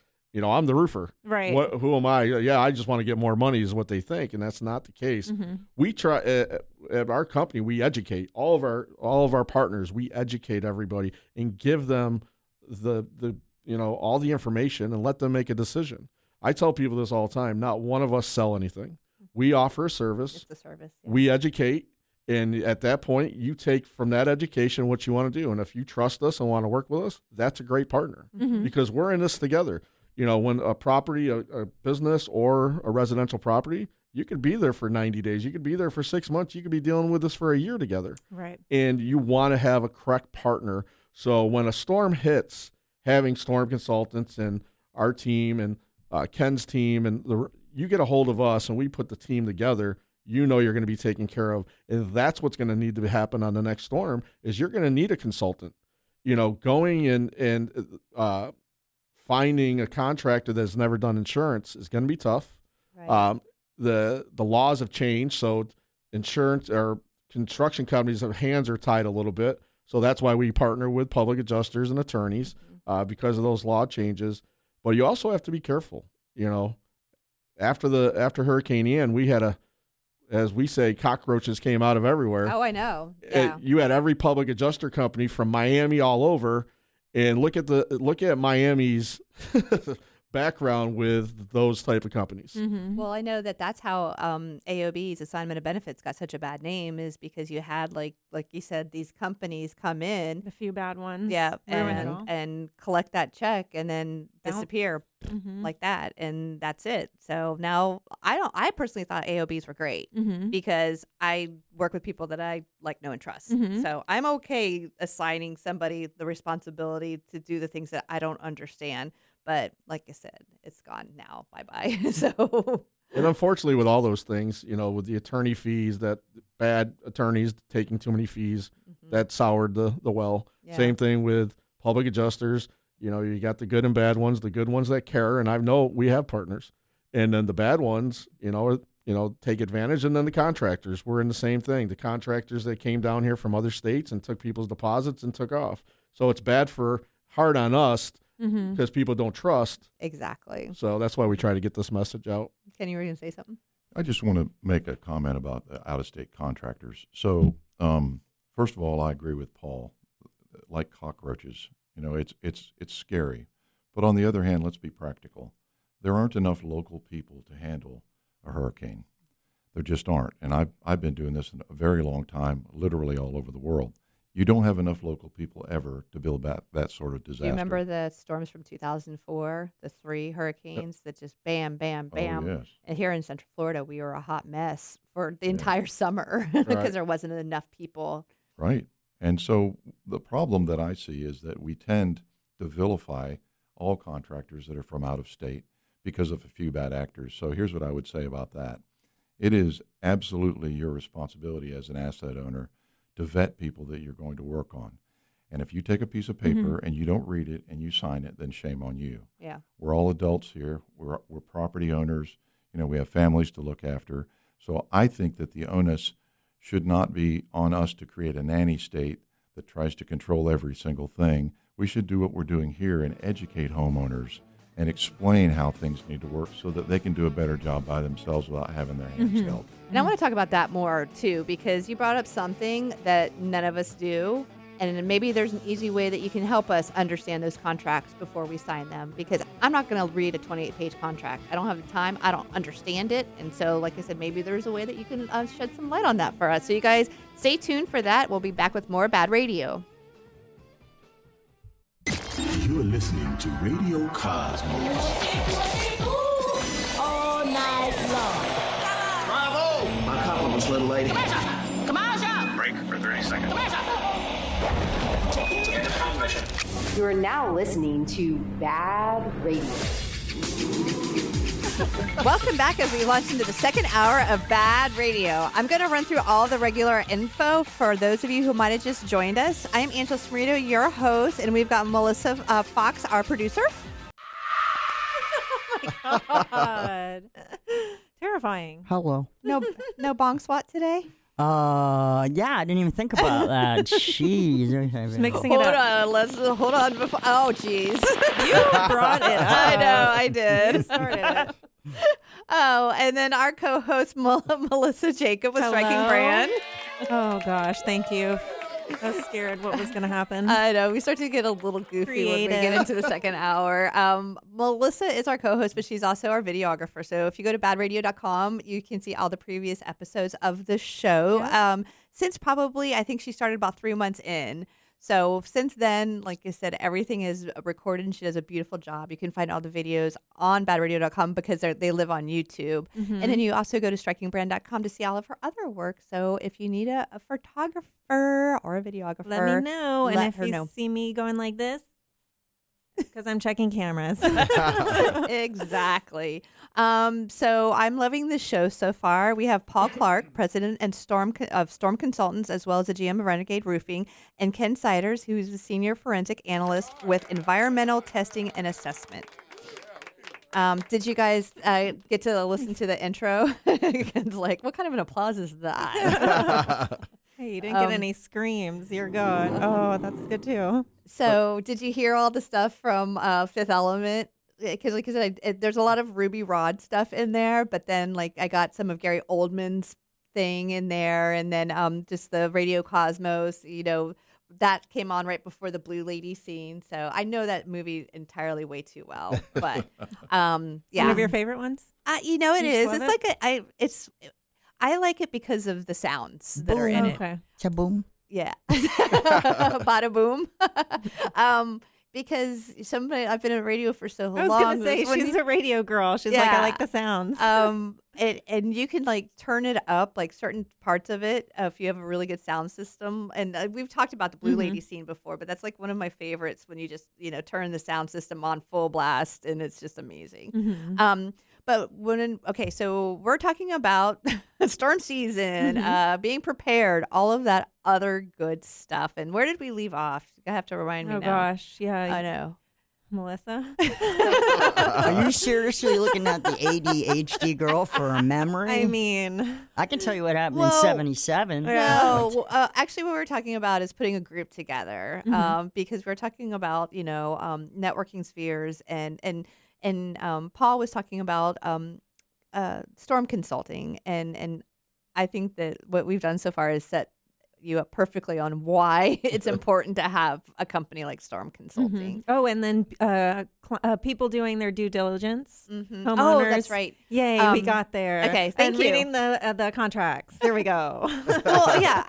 I'm the roofer. Right. Who am I? Yeah, I just want to get more money is what they think, and that's not the case. Mm-hmm. We try at our company. We educate all of our partners. We educate everybody and give them the all the information and let them make a decision. I tell people this all the time. Not one of us sell anything. We offer a service. It's the service. Yeah. We educate, and at that point, you take from that education what you want to do. And if you trust us and want to work with us, that's a great partner because we're in this together. When a property, a business or a residential property, you could be there for 90 days. You could be there for 6 months. You could be dealing with this for a year together. Right. And you want to have a correct partner. So when a storm hits, having Storm Consultants and our team and Ken's team, and you get a hold of us and we put the team together, you're going to be taken care of. And that's what's going to need to happen on the next storm is you're going to need a consultant. Going and finding a contractor that's never done insurance is going to be tough. Right. The laws have changed, so insurance or construction companies' hands are tied a little bit. So that's why we partner with public adjusters and attorneys because of those law changes. But you also have to be careful. After Hurricane Ian, we had as we say, cockroaches came out of everywhere. Oh, I know. Yeah. You had every public adjuster company from Miami all over. And look at Miami's background with those type of companies. Mm-hmm. Well, I know that's how AOB's assignment of benefits got such a bad name is because you had like you said these companies come in, a few bad ones, and collect that check and then disappear like that, and that's it. So now I personally thought AOBs were great because I work with people that I know and trust. So I'm okay assigning somebody the responsibility to do the things that I don't understand. But like I said, it's gone now. Bye-bye. So, and unfortunately with all those things, with the attorney fees, that bad attorneys taking too many fees, that soured the well. Yeah. Same thing with public adjusters. You got the good and bad ones, the good ones that care. And I know we have partners. And then the bad ones, take advantage. And then the contractors, we're in the same thing. The contractors that came down here from other states and took people's deposits and took off. So it's hard on us because people don't trust. Exactly. So that's why we try to get this message out. Ken, you were going to say something? I just want to make a comment about the out-of-state contractors. So, first of all, I agree with Paul. Like cockroaches, it's scary. But on the other hand, let's be practical. There aren't enough local people to handle a hurricane. There just aren't. And I've been doing this a very long time, literally all over the world. You don't have enough local people ever to build that sort of disaster. Do you remember the storms from 2004, the 3 hurricanes that just bam, bam, bam? Oh, yes. And here in Central Florida, we were a hot mess for the entire summer because there wasn't enough people. Right. And so the problem that I see is that we tend to vilify all contractors that are from out of state because of a few bad actors. So here's what I would say about that. It is absolutely your responsibility as an asset owner to vet people that you're going to work on. And if you take a piece of paper and you don't read it and you sign it, then shame on you. Yeah. We're all adults here. We're property owners. You know, we have families to look after. So I think that the onus should not be on us to create a nanny state that tries to control every single thing. We should do what we're doing here and educate homeowners and explain how things need to work so that they can do a better job by themselves without having their hands held. And I want to talk about that more too, because you brought up something that none of us do. And maybe there's an easy way that you can help us understand those contracts before we sign them, because I'm not going to read a 28-page contract. I don't have the time. I don't understand it. And so, like I said, maybe there's a way that you can shed some light on that for us. So you guys stay tuned for that. We'll be back with more BaaD Radio. You're listening to Radio Cosmos. All night long. Bravo! My compliments, little lady. Commercial. Break for 30 seconds. Into transmission. You are now listening to BaaD Radio. Welcome back as we launch into the second hour of BaaD Radio. I'm going to run through all the regular info for those of you who might have just joined us. I am Angela Smrito, your host, and we've got Melissa Fox, our producer. Oh my God. Terrifying. Hello. No bong swat today? Yeah, I didn't even think about that. Jeez. Just mixing it up. Hold on. Before, oh, jeez. You brought it up. I know, I did. You started it. Oh, and then our co-host Melissa Jacob with Striking Hello. Brand. Oh, gosh. Thank you. I was scared what was going to happen. I know. We start to get a little goofy when we get into the second hour. Melissa is our co-host, but she's also our videographer. So if you go to baadradio.com, you can see all the previous episodes of the show. Yeah. Since probably, I think she started about 3 months in. So since then, like I said, everything is recorded and she does a beautiful job. You can find all the videos on baadradio.com because they live on YouTube. And then you also go to strikingbrand.com to see all of her other work. So if you need a photographer or a videographer, Let me know. let And if her you know. see me going like this, because I'm checking cameras. Exactly. So I'm loving the show so far. We have Paul Clark, president and Storm Consultants, as well as the GM of Renegade Roofing, and Ken Siders, who's the senior forensic analyst with environmental testing and assessment. Did you guys get to listen to the intro? Ken's like, what kind of an applause is that? Hey, you didn't get any screams. You're good. Oh, that's good too. So did you hear all the stuff from Fifth Element? Because like I said, there's a lot of Ruby Rod stuff in there, but then like I got some of Gary Oldman's thing in there, and then just the Radio Cosmos, that came on right before the Blue Lady scene. So I know that movie entirely way too well. But yeah, One of your favorite ones? it You is. just It's love I like it because of the sounds that are in it. Okay. Chaboom. Yeah. Bada boom. Because I've been in radio for so long. I was going to say, she's a radio girl. She's like, I like the sounds. And you can like turn it up, like certain parts of it, if you have a really good sound system. And we've talked about the Blue Lady scene before, but that's like one of my favorites when you just, turn the sound system on full blast and it's just amazing. But so we're talking about storm season, being prepared, all of that other good stuff. And where did we leave off? I have to remind me now. Oh, gosh. Yeah. I know. Melissa? Are you seriously looking at the ADHD girl for a memory? I mean, I can tell you what happened in Well, 77. No, actually, what we're talking about is putting a group together because we're talking about networking spheres and Paul was talking about storm consulting and I think that what we've done so far is set you up perfectly on why it's important to have a company like Storm Consulting. Oh, and then people doing their due diligence. Homeowners. Oh, that's right. Yay, we got there. Okay, thank and you. reading the contracts. There we go. Well, yeah.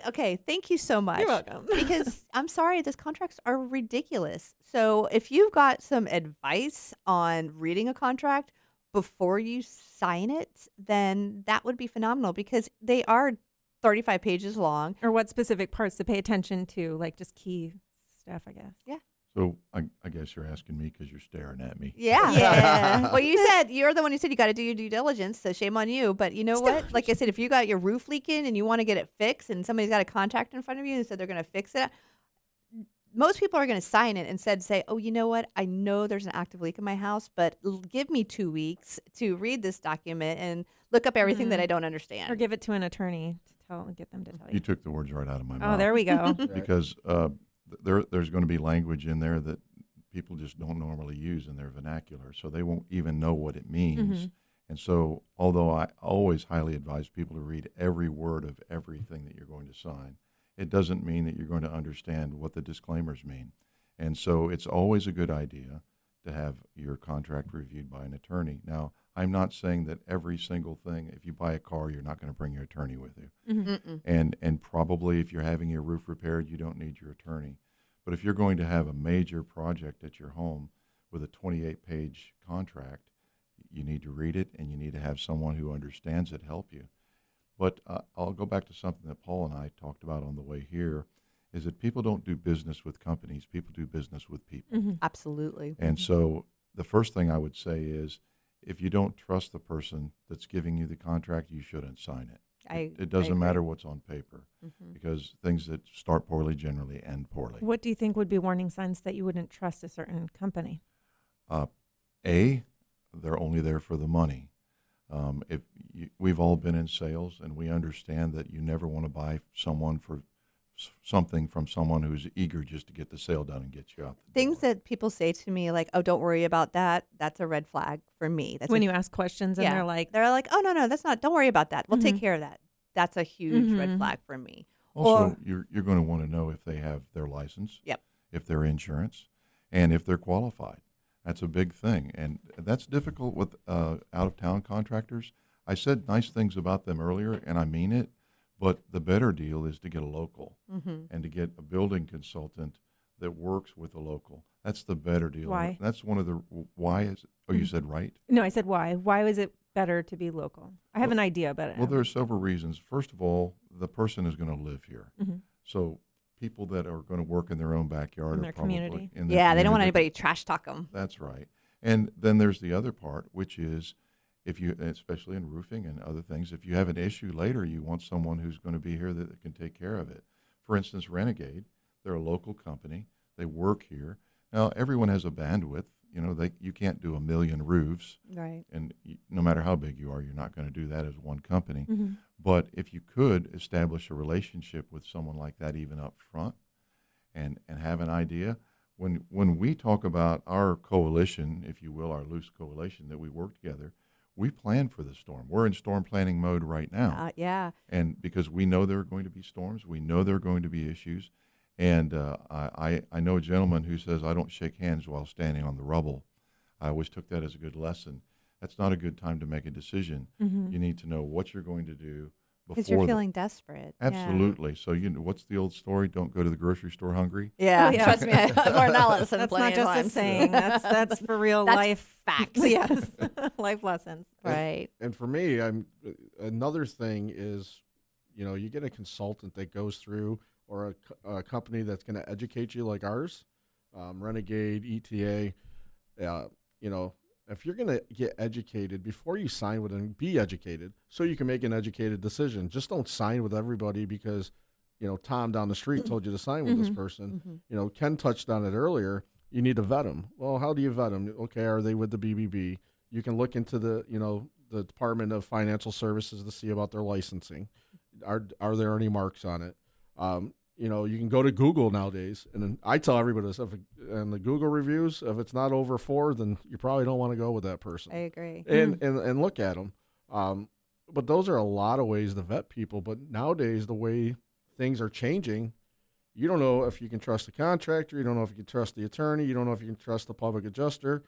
Okay, thank you so much. You're welcome. Because I'm sorry, these contracts are ridiculous. So if you've got some advice on reading a contract before you sign it, then that would be phenomenal because they are 35 pages long. Or what specific parts to pay attention to, like just key stuff, I guess. Yeah. So I guess you're asking me because you're staring at me. Yeah. Yeah. Well, you're the one who said you got to do your due diligence, so shame on you. But you know what? Like I said, if you got your roof leaking and you want to get it fixed and somebody's got a contractor in front of you and said they're going to fix it, most people are going to sign it instead say, oh, you know what? I know there's an active leak in my house, but give me 2 weeks to read this document and look up everything that I don't understand. Or give it to an attorney to get them to tell you. You took the words right out of my mouth. Oh, there we go. Because there's going to be language in there that people just don't normally use in their vernacular, so they won't even know what it means. And so, although I always highly advise people to read every word of everything that you're going to sign, it doesn't mean that you're going to understand what the disclaimers mean. And so it's always a good idea to have your contract reviewed by an attorney. Now, I'm not saying that every single thing, if you buy a car, you're not going to bring your attorney with you. And probably if you're having your roof repaired, you don't need your attorney. But if you're going to have a major project at your home with a 28-page contract, you need to read it, and you need to have someone who understands it help you. But I'll go back to something that Paul and I talked about on the way here, is that people don't do business with companies. People do business with people. Absolutely. And so the first thing I would say is, if you don't trust the person that's giving you the contract, you shouldn't sign it. It doesn't matter what's on paper, because things that start poorly generally end poorly. What do you think would be warning signs that you wouldn't trust a certain company? They're only there for the money. We've all been in sales, and we understand that you never want to buy something from someone who's eager just to get the sale done and get you out the Things door. that people say to me like, oh, don't worry about that. That's a red flag for me. That's When you ask questions and they're like, oh, no, that's not, don't worry about that. We'll take care of that. That's a huge red flag for me. Also, you're going to want to know if they have their license, if they're insurance, and if they're qualified. That's a big thing, and that's difficult with out-of-town contractors. I said nice things about them earlier, and I mean it, but the better deal is to get a local and to get a building consultant that works with a local. That's the better deal. Why? That's one of the why is. Oh, you said right? No, I said why. Why was it better to be local? I have an idea, but well, there are several reasons. First of all, the person is going to live here, so people that are going to work in their own backyard In are their probably community. in their they don't want community. anybody to trash talk them. That's right. And then there's the other part, which is if you, especially in roofing and other things, if you have an issue later, you want someone who's going to be here that can take care of it. For instance, Renegade, they're a local company. They work here. Now, everyone has a bandwidth. You know, you can't do 1 million roofs. Right. And no matter how big you are, you're not going to do that as one company. But if you could establish a relationship with someone like that even up front and have an idea, when we talk about our coalition, if you will, our loose coalition that we work together, we plan for the storm. We're in storm planning mode right now. And because we know there are going to be storms, we know there are going to be issues. And I know a gentleman who says, I don't shake hands while standing on the rubble. I always took that as a good lesson. That's not a good time to make a decision. You need to know what you're going to do before. Because you're feeling desperate. Absolutely. So, what's the old story? Don't go to the grocery store hungry. Yeah, trust me, I've learned that lesson. That's plenty not of just a times. saying. That's for real That's life facts. Yes, life lessons. Right. And for me, another thing is, you get a consultant that goes through, or a company that's going to educate you like ours, Renegade, ETA. If you're going to get educated before you sign with them, be educated so you can make an educated decision. Just don't sign with everybody because, Tom down the street told you to sign with this person. Ken touched on it earlier. You need to vet them. Well, how do you vet them? Okay, are they with the BBB? You can look into the Department of Financial Services to see about their licensing. Are there any marks on it? You can go to Google nowadays, and then I tell everybody this, and the Google reviews, if it's not over 4, then you probably don't want to go with that person. I agree. And look at them. But those are a lot of ways to vet people. But nowadays, the way things are changing, you don't know if you can trust the contractor. You don't know if you can trust the attorney. You don't know if you can trust the public adjuster.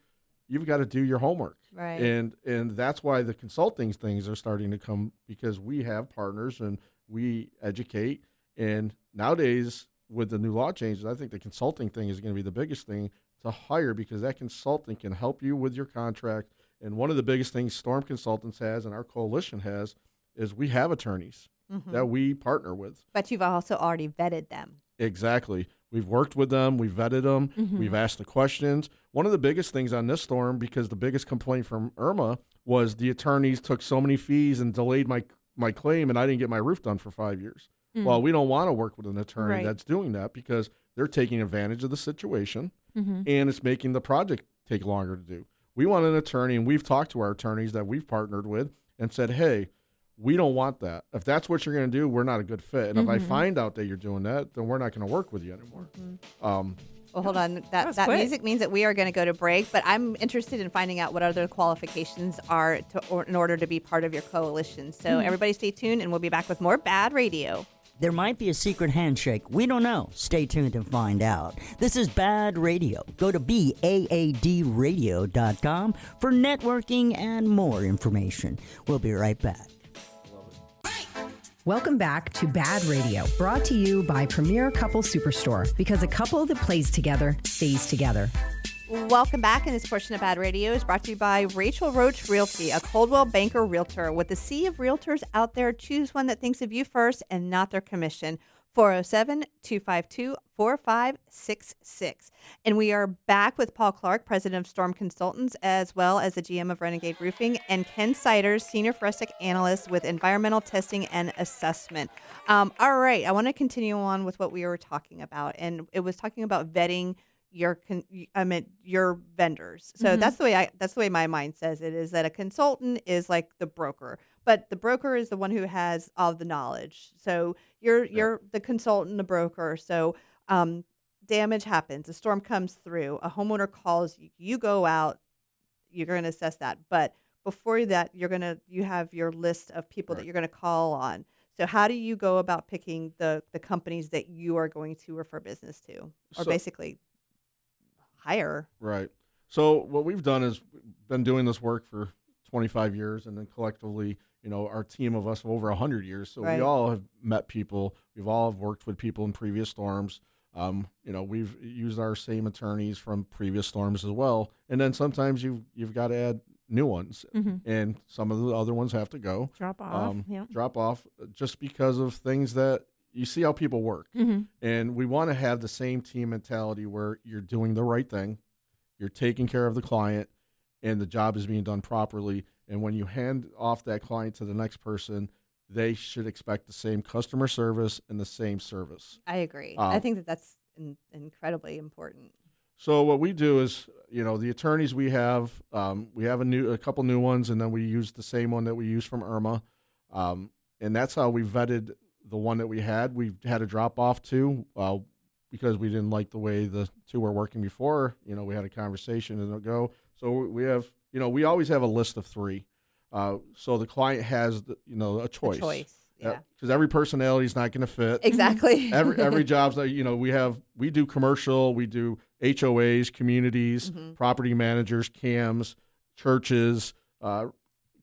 You've got to do your homework. Right. And that's why the consulting things are starting to come, because we have partners and we educate. And nowadays, with the new law changes, I think the consulting thing is going to be the biggest thing to hire, because that consultant can help you with your contract. And one of the biggest things Storm Consultants has and our coalition has is we have attorneys that we partner with. But you've also already vetted them. Exactly. We've worked with them. We've vetted them. We've asked the questions. One of the biggest things on this storm, because the biggest complaint from Irma was the attorneys took so many fees and delayed my claim, and I didn't get my roof done for 5 years. Well, we don't want to work with an attorney that's doing that, because they're taking advantage of the situation, Mm-hmm. and it's making the project take longer to do. We want an attorney, and we've talked to our attorneys that we've partnered with and said, hey, we don't want that. If that's what you're going to do, we're not a good fit. And if I find out that you're doing that, then we're not going to work with you anymore. Well, hold on. was That quick. music means that we are going to go to break, but I'm interested in finding out what other qualifications are in order to be part of your coalition. So everybody stay tuned, and we'll be back with more BaaD Radio. There might be a secret handshake. We don't know. Stay tuned to find out. This is BaaD Radio. Go to BaaDradio.com for networking and more information. We'll be right back. Welcome back to BaaD Radio, brought to you by Premier Couple Superstore, because a couple that plays together stays together. Welcome back, and this portion of BaaD Radio is brought to you by Rachel Roach Realty, a Coldwell Banker Realtor. With the sea of realtors out there, choose one that thinks of you first and not their commission. 407-252-4566. And we are back with Paul Clark, president of Storm Consultants, as well as the GM of Renegade Roofing, and Ken Siders, senior forensic analyst with environmental testing and assessment. All right, I want to continue on with what we were talking about, and it was talking about vetting your vendors. So that's the way my mind says it, is that a consultant is like the broker, but the broker is the one who has all the knowledge. So you're the consultant, the broker. So damage happens, a storm comes through, a homeowner calls you, you go out, you're going to assess that. But before that, you have your list of people that you're going to call on. So how do you go about picking the companies that you are going to refer business to, or basically hire? Right. So what we've done is been doing this work for 25 years, and then collectively, our team of us of over 100 years. So we all have met people. We've all have worked with people in previous storms. We've used our same attorneys from previous storms as well. And then sometimes you've got to add new ones, and some of the other ones have to go. Drop off. Drop off just because of things that you see how people work. And we want to have the same team mentality where you're doing the right thing, you're taking care of the client, and the job is being done properly. And when you hand off that client to the next person, they should expect the same customer service and the same service. I agree. I think that's incredibly important. So what we do is, the attorneys we have a couple new ones, and then we use the same one that we use from Irma. And that's how we vetted the one that we had. We had to drop off two because we didn't like the way the two were working before. We had a conversation and go. So we have, we always have a list of three. So the client has, a choice. Yeah. Because every personality is not going to fit. Exactly. Every job's, we do commercial, we do HOAs, communities, property managers, CAMs, churches,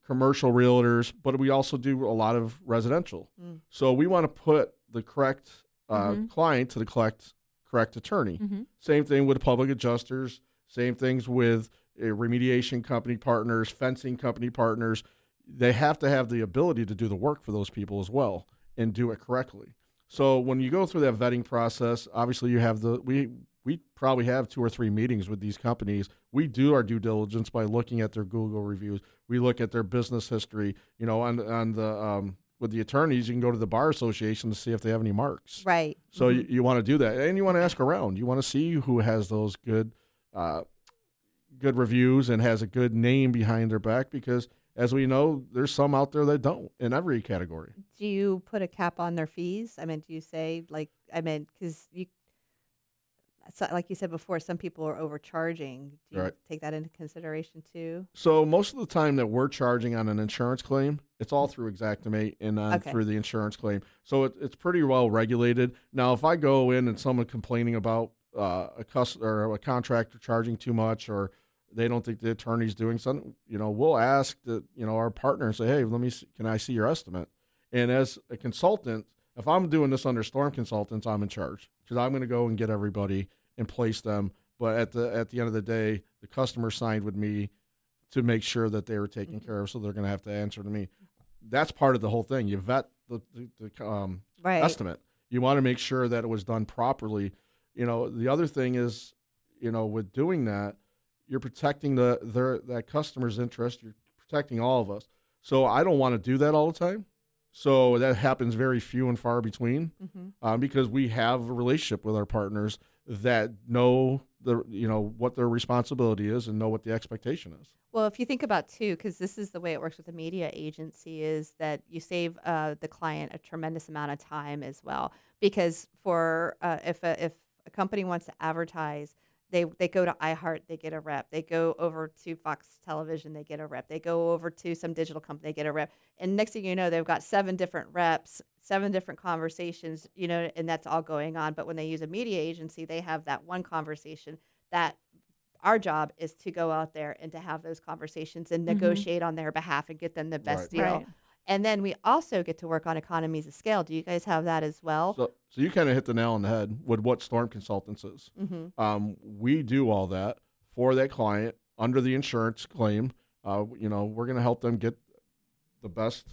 commercial realtors, but we also do a lot of residential. So we want to put the correct client to the correct attorney. Same thing with public adjusters, same things with remediation company partners, fencing company partners. They have to have the ability to do the work for those people as well and do it correctly. So when you go through that vetting process, obviously you have we probably have 2 or 3 meetings with these companies. We do our due diligence by looking at their Google reviews. We look at their business history. On the with the attorneys, you can go to the bar association to see if they have any marks. Right. So you want to do that, and you want to ask around. You want to see who has those good reviews and has a good name behind their back, because as we know, there's some out there that don't in every category. Do you put a cap on their fees? Do you say because like you said before, some people are overcharging. Do you take that into consideration too? So most of the time that we're charging on an insurance claim, it's all through Xactimate and through the insurance claim. So it's pretty well regulated. Now, if I go in and someone complaining about a customer or a contractor charging too much, or they don't think the attorney's doing something, we'll ask our partner and say, hey, can I see your estimate? And as a consultant, if I'm doing this under Storm Consultants, I'm in charge, because I'm going to go and get everybody and place them. But at the end of the day, the customer signed with me to make sure that they were taken care of, so they're going to have to answer to me. That's part of the whole thing. You vet the estimate. You want to make sure that it was done properly. The other thing is, with doing that, you're protecting that customer's interest. You're protecting all of us. So I don't want to do that all the time. So that happens very few and far between, because we have a relationship with our partners that know what their responsibility is and know what the expectation is. Well, if you think about too, because this is the way it works with a media agency, is that you save the client a tremendous amount of time as well. Because for if a company wants to advertise, they go to iHeart, they get a rep. They go over to Fox Television, they get a rep. They go over to some digital company, they get a rep. And next thing you know, they've got 7 different reps, 7 different conversations, and that's all going on. But when they use a media agency, they have that one conversation. That our job is to go out there and to have those conversations and negotiate on their behalf and get them the best deal. Right. And then we also get to work on economies of scale. Do you guys have that as well? So you kind of hit the nail on the head with what Storm Consultants is. We do all that for that client under the insurance claim. We're going to help them get the best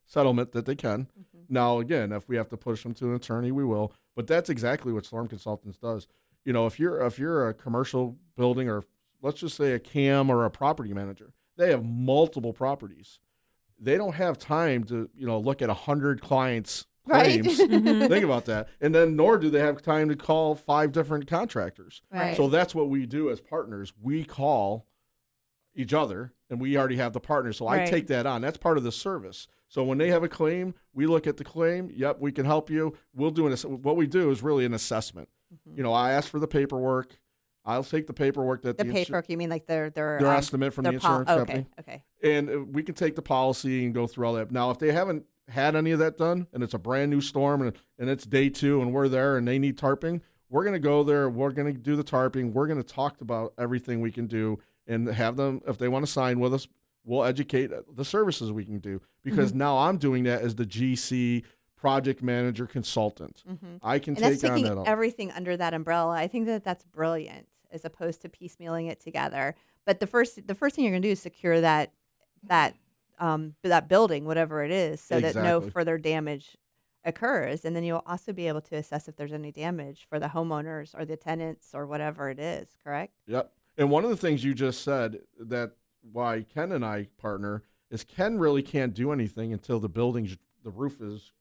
settlement that they can. Now, again, if we have to push them to an attorney, we will. But that's exactly what Storm Consultants does. If you're a commercial building, or let's just say a CAM or a property manager, they have multiple properties. They don't have time to, look at 100 clients' claims. Think about that. And then nor do they have time to call 5 different contractors. Right. So that's what we do as partners. We call each other, and we already have the partner. So I take that on. That's part of the service. So when they have a claim, we look at the claim. Yep, we can help you. We'll do what we do is really an assessment. I ask for the paperwork. I'll take the paperwork that the paperwork, you mean like their estimate from the insurance company. Okay. And we can take the policy and go through all that. Now, if they haven't had any of that done and it's a brand new storm and it's day 2 and we're there and they need tarping, we're going to go there. We're going to do the tarping. We're going to talk about everything we can do and have them, if they want to sign with us, we'll educate the services we can do. Because now I'm doing that as the GC project manager consultant. I can take on that. Everything under that umbrella. I think that's brilliant, as opposed to piecemealing it together. But the first thing you're going to do is secure that building, whatever it is, so that no further damage occurs. And then you'll also be able to assess if there's any damage for the homeowners or the tenants or whatever it is, correct? Yep. And one of the things you just said, that why Ken and I partner, is Ken really can't do anything until the roof is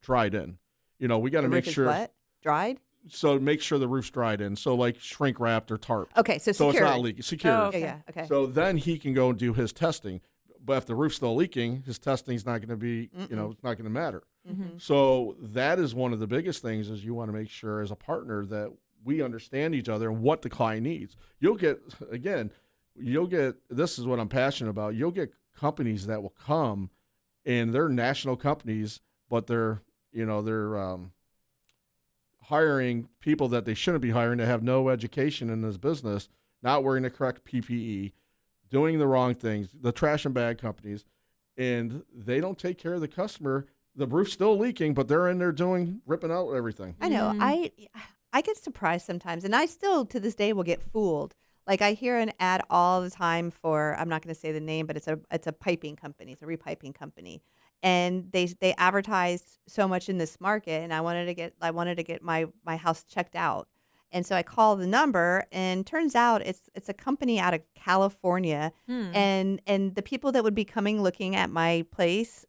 dried in. We got to make sure. What? Dried? So make sure the roof's dried in. So like shrink wrapped or tarp. Okay, so it's not leaking. Secure. Oh, okay. Yeah, okay. So then he can go and do his testing. But if the roof's still leaking, his testing's not going to be, it's not going to matter. So that is one of the biggest things, is you want to make sure as a partner that we understand each other and what the client needs. You'll get, this is what I'm passionate about, you'll get companies that will come, and they're national companies, but they're hiring people that they shouldn't be hiring, that have no education in this business, not wearing the correct PPE, doing the wrong things, the trash and bag companies, and they don't take care of the customer. The roof's still leaking, but they're in there ripping out everything. I know. I get surprised sometimes, and I still to this day will get fooled. Like I hear an ad all the time for, I'm not going to say the name, but it's a piping company, it's a repiping company. And they advertised so much in this market, and I wanted to get my house checked out. And so I call the number, and turns out it's a company out of California, and the people that would be coming looking at my place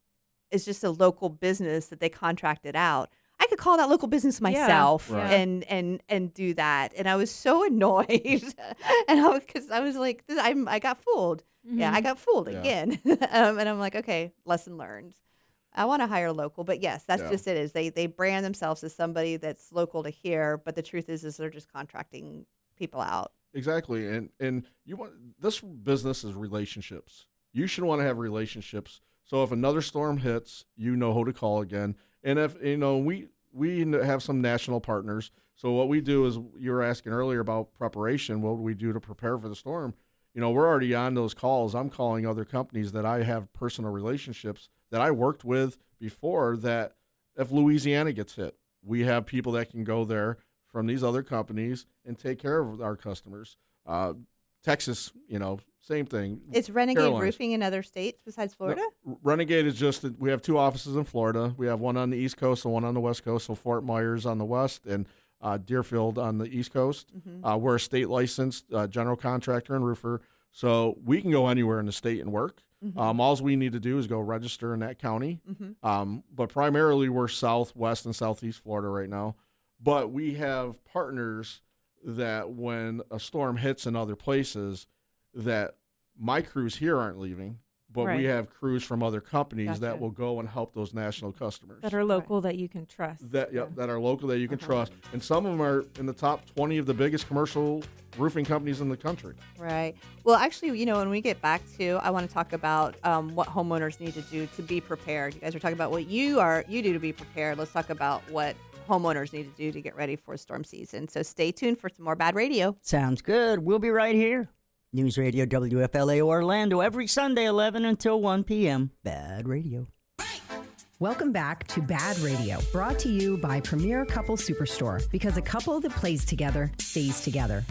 is just a local business that they contracted out. I could call that local business myself and do that. And I was so annoyed, and because I was like, I got fooled. Yeah, I got fooled again. And I'm like, okay, lesson learned. I want to hire local, but yes, that's just it. Is they brand themselves as somebody that's local to here, but the truth is they're just contracting people out. Exactly, and this business is relationships. You should want to have relationships. So if another storm hits, you know who to call again. And if we have some national partners. So what we do is, you were asking earlier about preparation. What do we do to prepare for the storm? We're already on those calls. I'm calling other companies that I have personal relationships that I worked with before, that if Louisiana gets hit, we have people that can go there from these other companies and take care of our customers. Texas, same thing. Is Renegade Roofing in other states besides Florida? No, Renegade is just, we have 2 offices in Florida. We have one on the East Coast and one on the West Coast. So Fort Myers on the West and Deerfield on the East Coast. We're a state licensed general contractor and roofer. So we can go anywhere in the state and work. All we need to do is go register in that county. But primarily we're southwest and southeast Florida right now. But we have partners that when a storm hits in other places, that my crews here aren't leaving, but we have crews from other companies that will go and help those national customers. That are local that you can trust. That are local that you can trust. And some of them are in the top 20 of the biggest commercial roofing companies in the country. Right. Well, actually, when we get back to, I want to talk about what homeowners need to do to be prepared. You guys are talking about what you do to be prepared. Let's talk about what homeowners need to do to get ready for storm season. So stay tuned for some more BaaD Radio. Sounds good. We'll be right here. News Radio WFLA Orlando every Sunday 11 until 1 p.m. BaaD Radio. Welcome back to BaaD Radio, brought to you by Premier Couple Superstore, because a couple that plays together stays together.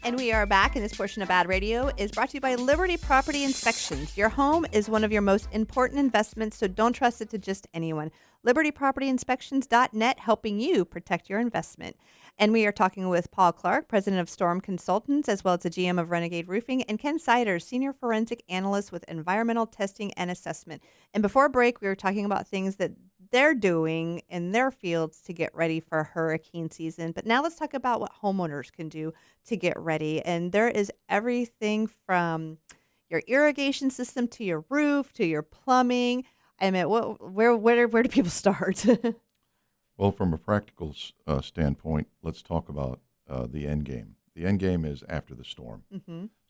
And we are back, and this portion of BaaD Radio is brought to you by Liberty Property Inspections. Your home is one of your most important investments, so don't trust it to just anyone. LibertyPropertyInspections.net, helping you protect your investment. And we are talking with Paul Clark, president of Storm Consultants, as well as the GM of Renegade Roofing, and Ken Siders, senior forensic analyst with environmental testing and assessment. And before break, we were talking about things that they're doing in their fields to get ready for hurricane season. But now let's talk about what homeowners can do to get ready. And there is everything from your irrigation system to your roof to your plumbing. I mean, where do people start? Well, from a practical standpoint, let's talk about the end game. The end game is after the storm.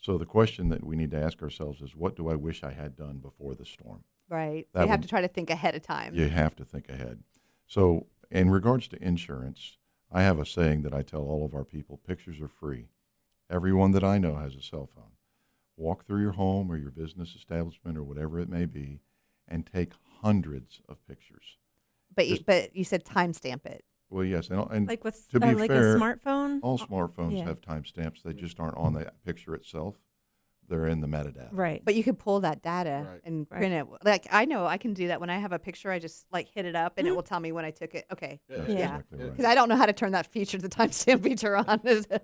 So the question that we need to ask ourselves is, what do I wish I had done before the storm? Right. You have to try to think ahead of time. You have to think ahead. So in regards to insurance, I have a saying that I tell all of our people: pictures are free. Everyone that I know has a cell phone. Walk through your home or your business establishment or whatever it may be and take hundreds of pictures. But you said timestamp it. Well, yes, and Like with to be like fair, a smartphone? all smartphones have timestamps. They just aren't on the picture itself. They're in the metadata. Right. But you could pull that data and print it. Like, I know I can do that. When I have a picture, I just hit it up and it will tell me when I took it. Okay. That's Yeah. exactly right. Because I don't know how to turn that feature, the timestamp feature on. So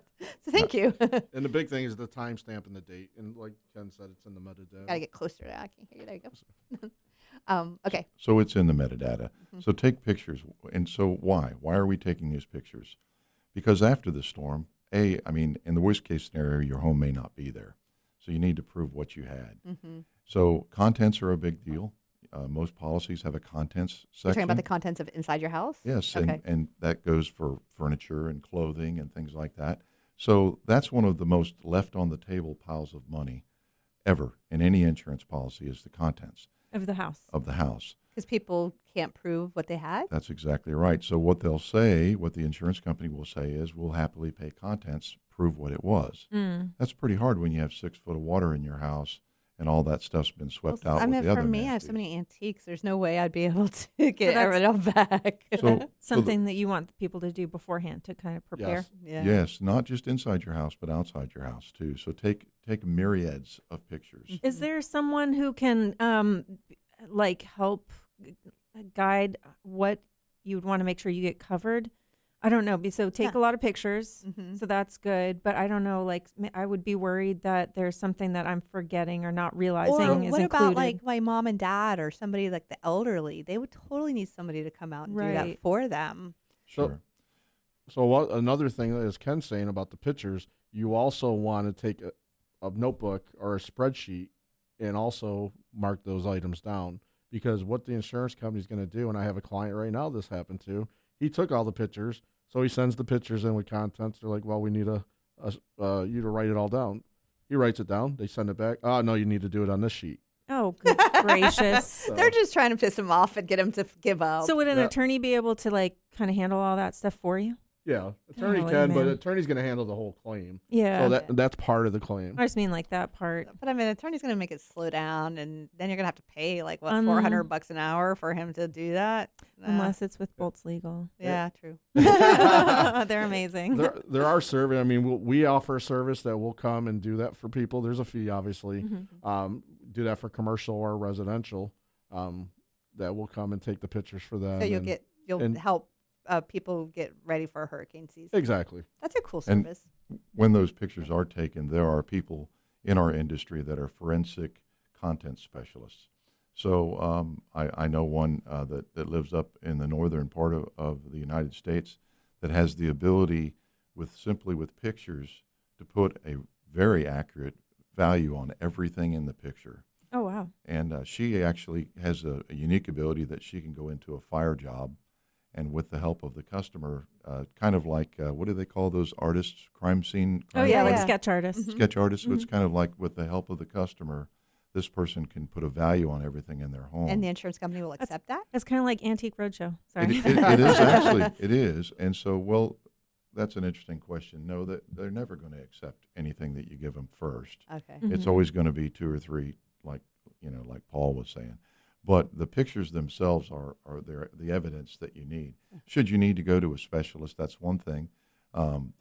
thank you. And the big thing is the timestamp and the date. And like Ken said, it's in the metadata. Gotta get closer to that. I can't hear you. There you go. Okay. So it's in the metadata. So take pictures. And so why? Why are we taking these pictures? Because after the storm, in the worst case scenario, your home may not be there. So you need to prove what you had. So contents are a big deal. Most policies have a contents section. You're talking about the contents of inside your house? Yes, Okay. and that goes for furniture and clothing and things like that. So that's one of the most left on the table piles of money ever in any insurance policy is the contents Of the house. of the house. Because people can't prove what they had? That's exactly right. So what they'll say, what the insurance company will say is, we'll happily pay contents, prove what it was. That's pretty hard when you have 6 foot of water in your house and all that stuff's been swept out with the other for me, I have nasty. so many antiques. There's no way I'd be able to get that's- rid of back. So Something that you want people to do beforehand to kind of prepare. Yeah. yes, not just inside your house, but outside your house too. So take myriads of pictures. Is there someone who can help guide what you would want to make sure you get covered? I don't know. So take a lot of pictures. So that's good. But I don't know, I would be worried that there's something that I'm forgetting or not realizing Or is what included. about my mom and dad or somebody like the elderly? They would totally need somebody to come out and do that Right. for them. Sure. So another thing, as Ken's saying about the pictures, you also want to take a notebook or a spreadsheet and also mark those items down. Because what the insurance company is going to do, and I have a client right now this happened to, he took all the pictures, so he sends the pictures in with contents. They're like, well, we need you to write it all down. He writes it down. They send it back. Oh, no, you need to do it on this sheet. Oh, good gracious. They're just trying to piss him off and get him to give up. So would an attorney be able to kind of handle all that stuff for you? Yeah, attorney Golly, can, but man. attorney's going to handle the whole claim. Yeah. So that's part of the claim. I just mean that part. But I mean, the attorney's going to make it slow down, and then you're going to have to pay $400 an hour for him to do that. Unless it's with Bolts Legal. Yeah, true. They're amazing. There are service. I mean, we offer a service that will come and do that for people. There's a fee, obviously. Do that for commercial or residential. That will come and take the pictures for them. So you'll help people get ready for a hurricane season. Exactly. That's a cool And service. when those pictures are taken, there are people in our industry that are forensic content specialists. So I know one that lives up in the northern part of the United States that has the ability with pictures to put a very accurate value on everything in the picture. Oh, wow. And she actually has a unique ability that she can go into a fire job and with the help of the customer, kind of like, what do they call those artists, crime scene? Like sketch artists. Sketch artists. So it's kind of like with the help of the customer, this person can put a value on everything in their home. And the insurance company will accept that? It's kind of like Antique Roadshow. Sorry. It is actually. It is. And so, well, that's an interesting question. No, that they're never going to accept anything that you give them first. Okay. It's always going to be 2 or 3, like Paul was saying. But the pictures themselves are the evidence that you need. Should you need to go to a specialist, that's one thing. And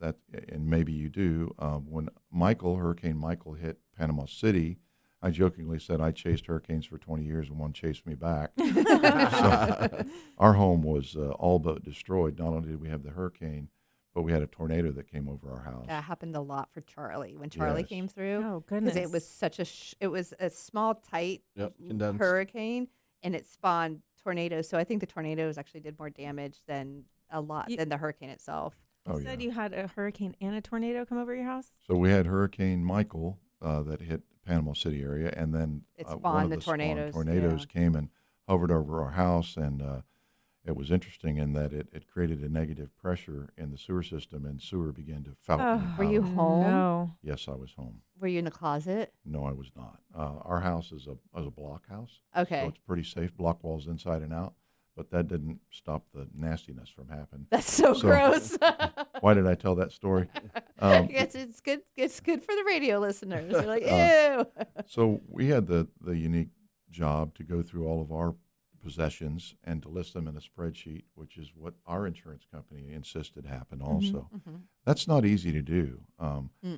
maybe you do. When Hurricane Michael hit Panama City, I jokingly said I chased hurricanes for 20 years and one chased me back. So our home was all but destroyed. Not only did we have the hurricane, but we had a tornado that came over our house. That happened a lot for Charlie when Charlie Yes. came through. Oh, goodness. Because it was such it was a small, tight condensed. hurricane, and it spawned tornadoes. So I think the tornadoes actually did more damage than than the hurricane itself. You said you had a hurricane and a tornado come over your house? So we had Hurricane Michael that hit Panama City area, and then It one spawned of the tornadoes, tornadoes yeah. came and hovered over our house, and it was interesting in that it created a negative pressure in the sewer system, and sewer began to fountain. Were you home? No. Yes, I was home. Were you in the closet? No, I was not. Our house is a block house. Okay. So it's pretty safe, block walls inside and out, but that didn't stop the nastiness from happening. That's so gross. Why did I tell that story? Yes, it's good. It's good for the radio listeners. They're like, ew. So we had the unique job to go through all of our possessions and to list them in a spreadsheet, which is what our insurance company insisted happened also. That's not easy to do.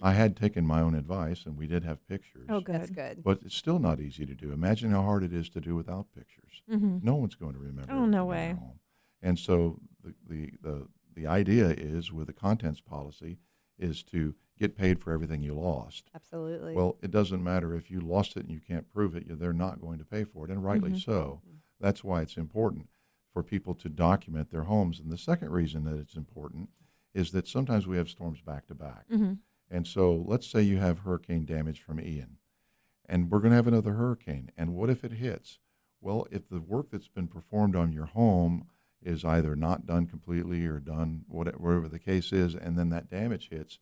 I had taken my own advice, and we did have pictures. Oh, good. That's good. But it's still not easy to do. Imagine how hard it is to do without pictures. No one's going to remember. Oh, no everything in way. their home. And so the idea is with the contents policy is to get paid for everything you lost. Absolutely. Well, it doesn't matter if you lost it and you can't prove it. They're not going to pay for it, and rightly so. That's why it's important for people to document their homes. And the second reason that it's important is that sometimes we have storms back to back. And so let's say you have hurricane damage from Ian, and we're going to have another hurricane. And what if it hits? Well, if the work that's been performed on your home is either not done completely or done whatever the case is, and then that damage hits,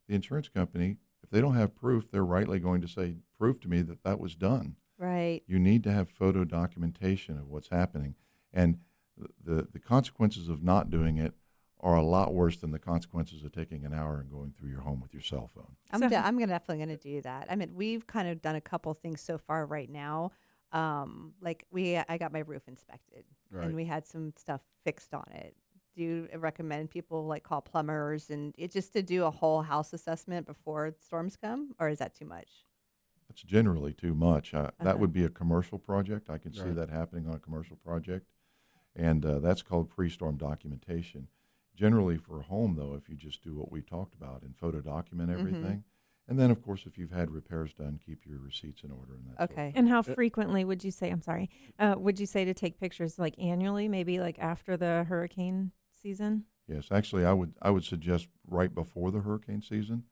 the insurance company, if they don't have proof, they're rightly going to say, prove to me that that was done. Right. You need to have photo documentation of what's happening. And the consequences of not doing it are a lot worse than the consequences of taking an hour and going through your home with your cell phone. I'm definitely going to do that. I mean, we've kind of done a couple things so far right now. I got my roof inspected, and we had some stuff fixed on it. Do you recommend people call plumbers and just to do a whole house assessment before storms come, or is that too much? That's generally too much. That would be a commercial project. I can see that happening on a commercial project, and that's called pre-storm documentation. Generally for a home, though, if you just do what we talked about and photo document everything, and then, of course, if you've had repairs done, keep your receipts in order. And that sort of thing. And how frequently would you say, would you say to take pictures annually, maybe after the hurricane season? Yes, actually, I would suggest right before the hurricane season,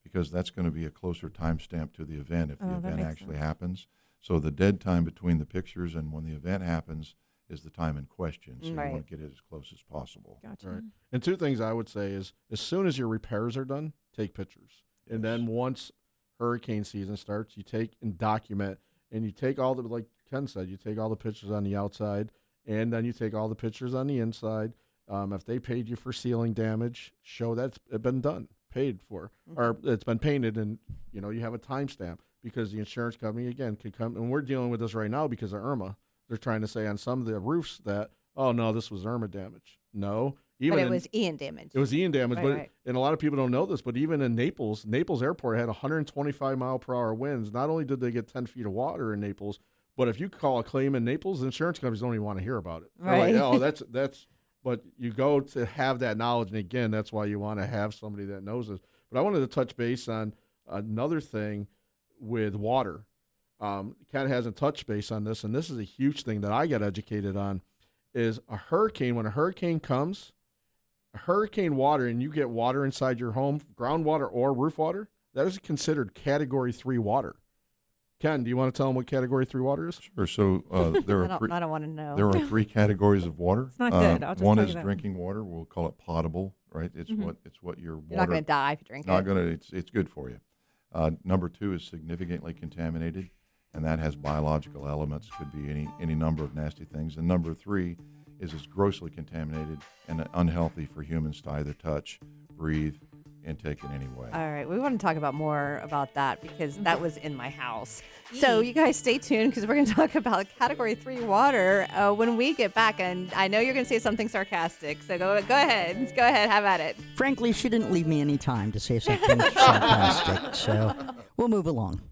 because that's going to be a closer timestamp to the event if the event actually happens. So the dead time between the pictures and when the event happens is the time in question. So you want to get it as close as possible. Gotcha. Right. And two things I would say is as soon as your repairs are done, take pictures. And then once hurricane season starts, you take and document, and you take all the, like Ken said, you take all the pictures on the outside, and then you take all the pictures on the inside. If they paid you for ceiling damage, show that's been done, paid for, or it's been painted, and you have a timestamp, because the insurance company again could come, and we're dealing with this right now because of Irma. They're trying to say on some of the roofs that, oh no, this was Irma damage. No, but it was Ian damage. It was Ian damage, Right. And a lot of people don't know this, but even in Naples Airport had 125 mile per hour winds. Not only did they get 10 feet of water in Naples, but if you call a claim in Naples, the insurance companies don't even want to hear about it. Right. They're like, oh, that's. But you go to have that knowledge, and again, that's why you want to have somebody that knows this. But I wanted to touch base on another thing with water. Ken hasn't touched base on this, and this is a huge thing that I got educated on, is a hurricane. When a hurricane comes, hurricane water, and you get water inside your home, groundwater or roof water, that is considered Category 3 water. Ken, do you want to tell them what Category 3 water is? Sure. So there are I don't want to know. There are 3 categories of water. It's not good. I'll just one tell is you that. drinking water. We'll call it potable, right? It's what your water. You're not going to die if you drink Not it. gonna. It's good for you. Number 2 is significantly contaminated, and that has biological elements. Could be any number of nasty things. And number 3 is it's grossly contaminated and unhealthy for humans to either touch, breathe, intake in any way. All right, we want to talk about more about that because that was in my house. So you guys stay tuned because we're going to talk about Category 3 water when we get back. And I know you're going to say something sarcastic, so go ahead. Go ahead, have at it. Frankly, she didn't leave me any time to say something sarcastic, so we'll move along.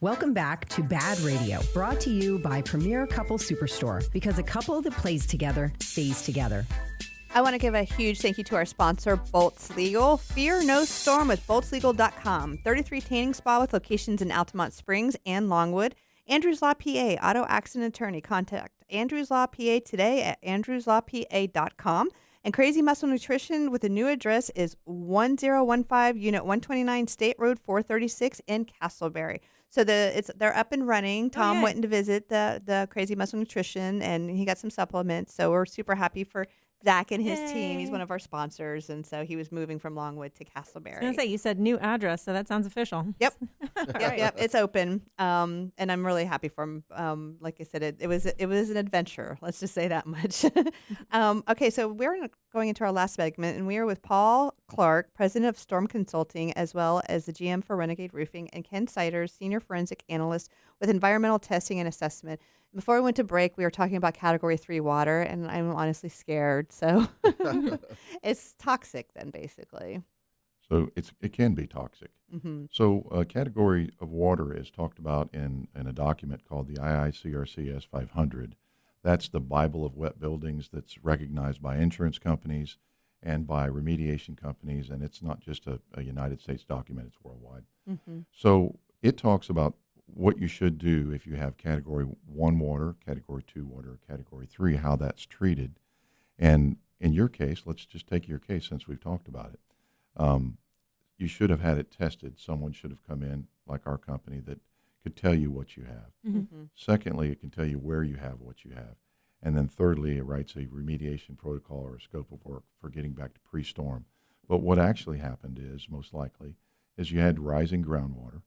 Welcome back to BaaD Radio, brought to you by Premier Couple Superstore, because a couple that plays together stays together. I want to give a huge thank you to our sponsor, Bolts Legal. Fear no storm with boltslegal.com. 33 tanning spa with locations in Altamont Springs and Longwood. Andrews Law PA, auto accident attorney. Contact Andrews Law PA today at andrewslawpa.com. And Crazy Muscle Nutrition with a new address is 1015 Unit 129 State Road 436 in Castleberry. So they're up and running. Tom went in to visit the Crazy Muscle Nutrition, and he got some supplements. So we're super happy for Zach and his team. He's one of our sponsors, and so he was moving from Longwood to Castleberry. I was going to say, you said new address, so that sounds official. Yep. Yep. It's open, and I'm really happy for him. Like I said, it was an adventure. Let's just say that much. Okay, so we're going into our last segment, and we are with Paul Clark, president of Storm Consulting, as well as the GM for Renegade Roofing, and Ken Siders, senior forensic analyst with environmental testing and assessment. Before we went to break, we were talking about Category 3 water, and I'm honestly scared. So it's toxic then, basically. So it can be toxic. Mm-hmm. So a category of water is talked about in a document called the IICRCS 500. That's the Bible of wet buildings that's recognized by insurance companies and by remediation companies, and it's not just a United States document, it's worldwide. Mm-hmm. So it talks about what you should do if you have Category 1 water, Category 2 water, Category 3, how that's treated. And in your case, let's just take your case since we've talked about it. You should have had it tested. Someone should have come in, like our company, that could tell you what you have. Mm-hmm. Secondly, it can tell you where you have what you have. And then thirdly, it writes a remediation protocol or a scope of work for getting back to pre-storm. But what actually happened is, most likely, is you had rising groundwater.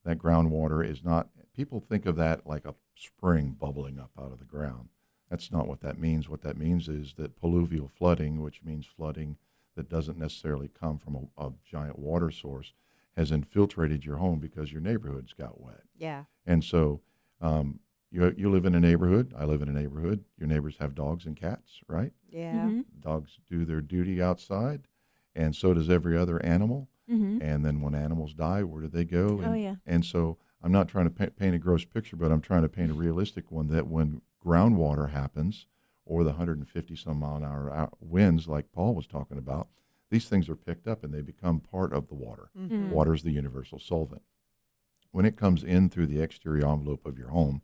That groundwater is not, people think of that like a spring bubbling up out of the ground. That's not what that means. What that means is that palluvial flooding, which means flooding that doesn't necessarily come from a giant water source, has infiltrated your home because your neighborhood's got wet. Yeah. And so you live in a neighborhood. I live in a neighborhood. Your neighbors have dogs and cats, right? Yeah. Mm-hmm. Dogs do their duty outside, and so does every other animal. Mm-hmm. And then when animals die, where do they go? And, Oh, yeah. And so I'm not trying to paint a gross picture, but I'm trying to paint a realistic one that when groundwater happens, or the 150 some mile an hour winds like Paul was talking about, these things are picked up and they become part of the water. Mm-hmm. Water is the universal solvent. When it comes in through the exterior envelope of your home,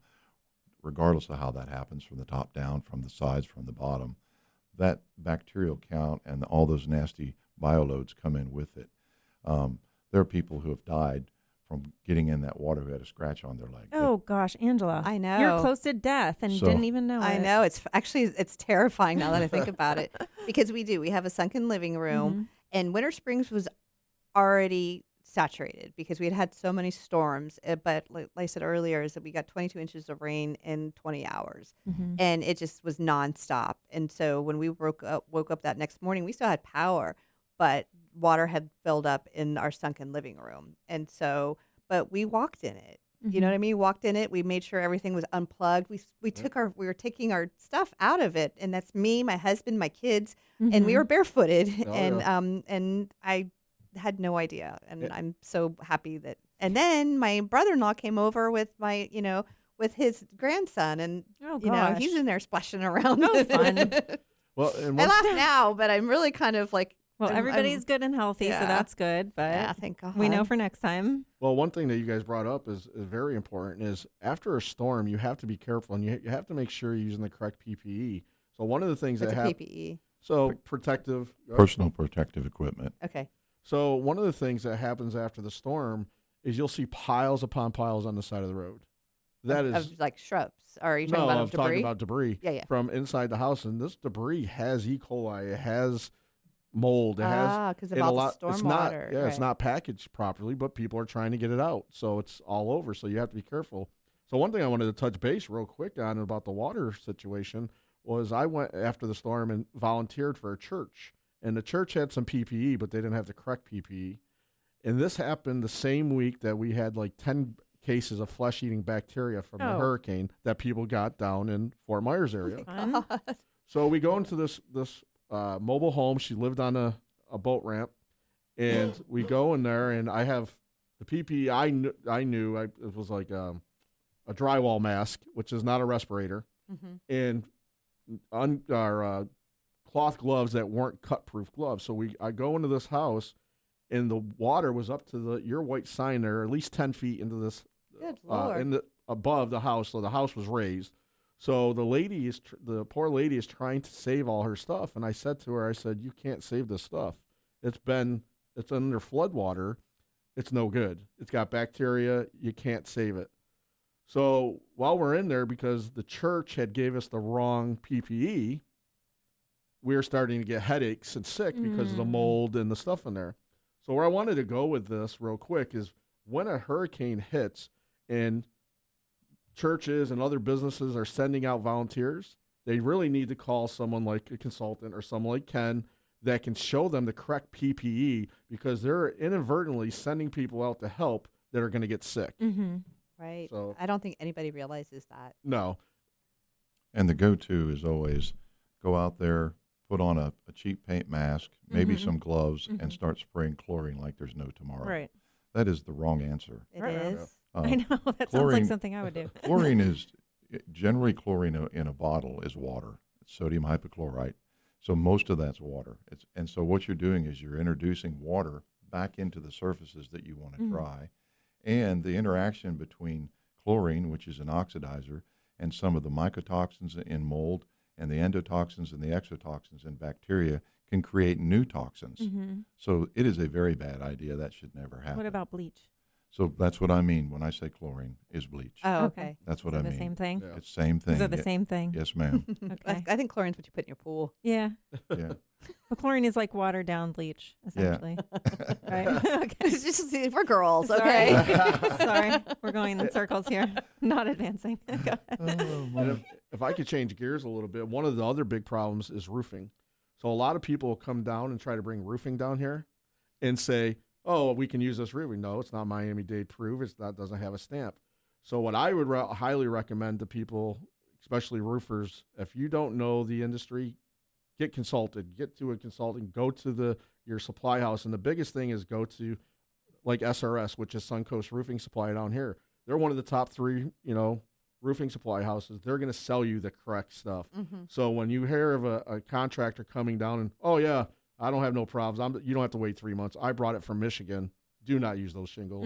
regardless of how that happens, from the top down, from the sides, from the bottom, that bacterial count and all those nasty bioloads come in with it. There are people who have died from getting in that water who had a scratch on their leg. Oh, gosh, Angela. I know. You're close to death and So- didn't even know it. I know. It's terrifying now that I think about it, because we have a sunken living room, Mm-hmm. and Winter Springs was already saturated because we had so many storms. But like I said earlier, is that we got 22 inches of rain in 20 hours, Mm-hmm. and it just was nonstop. And so when we woke up that next morning, we still had power, but water had filled up in our sunken living room. And so, but we walked in it. You know what I mean? Walked in it. We made sure everything was unplugged. We were taking our stuff out of it, and that's me, my husband, my kids, and we were barefooted, Oh, and I had no idea, and I'm so happy that. And then my brother-in-law came over with with his grandson, and Oh, he's in there splashing around. No fun. Well, and I one, laugh now, but I'm really kind of like Well, everybody's good and healthy, so that's good. But yeah, thank God. we know for next time. Well, one thing that you guys brought up is very important is after a storm, you have to be careful and you have to make sure you're using the correct PPE. So one of the things What's that a happens. PPE? So protective. Personal protective equipment. Okay. So one of the things that happens after the storm is you'll see piles upon piles on the side of the road. That is of like shrubs. Or are you talking no, about I'm debris? talking about debris. Yeah. From inside the house, and this debris has E. coli. It has mold. It has because of and all a lot. the storm It's not. water. Yeah, right. it's not packaged properly, but people are trying to get it out, so it's all over. So you have to be careful. So one thing I wanted to touch base real quick on about the water situation was I went after the storm and volunteered for a church, and the church had some PPE, but they didn't have the correct PPE. And this happened the same week that we had like 10 cases of flesh-eating bacteria from the hurricane that people got down in Fort Myers area. So we go into this mobile home. She lived on a boat ramp, and we go in there, and I have the PPE. I knew it was like a drywall mask, which is not a respirator, and our cloth gloves that weren't cut-proof gloves. So I go into this house, and the water was up to your white sign there, at least 10 feet into this, Good Lord. above the house. So the house was raised. So the poor lady is trying to save all her stuff. And I said to her, you can't save this stuff. It's under flood water. It's no good. It's got bacteria. You can't save it. So while we're in there, because the church had gave us the wrong PPE, we were starting to get headaches and sick because of the mold and the stuff in there. So where I wanted to go with this real quick is when a hurricane hits and churches and other businesses are sending out volunteers, they really need to call someone like a consultant or someone like Ken that can show them the correct PPE, because they're inadvertently sending people out to help that are going to get sick. Right. So I don't think anybody realizes that. no. And the go-to is always go out there, put on a cheap paint mask, maybe some gloves, and start spraying chlorine like there's no tomorrow. Right. That is the wrong answer. It is. I know. That sounds like chlorine- something I would do. Chlorine is generally chlorine in a bottle is water. It's sodium hypochlorite. So most of that's water. And so what you're doing is you're introducing water back into the surfaces that you want to dry. And the interaction between chlorine, which is an oxidizer, and some of the mycotoxins in mold and the endotoxins and the exotoxins in bacteria can create new toxins. So it is a very bad idea. That should never happen. What about bleach? So that's what I mean when I say chlorine is bleach. Oh, okay. That's what So I the mean. same thing? Yeah. It's same thing. These are the Ye- same thing? Yes, ma'am. Okay. I think chlorine's what you put in your pool. Yeah. Yeah. But chlorine is like watered down bleach, essentially. Right? Okay. It's just we're girls, Sorry. okay? Sorry. We're going in circles here. Not advancing. Go ahead. And if I could change gears a little bit, one of the other big problems is roofing. So a lot of people come down and try to bring roofing down here and say, oh, we can use this roofing. No, it's not Miami-Dade proof. Doesn't have a stamp. So what I would highly recommend to people, especially roofers, if you don't know the industry, get consulted. Get to a consultant. Go to your supply house. And the biggest thing is go to like SRS, which is Suncoast Roofing Supply down here. They're one of the top 3, roofing supply houses. They're going to sell you the correct stuff. So when you hear of a contractor coming down and, oh, yeah, I don't have no problems. You don't have to wait 3 months. I brought it from Michigan. Do not use those shingles.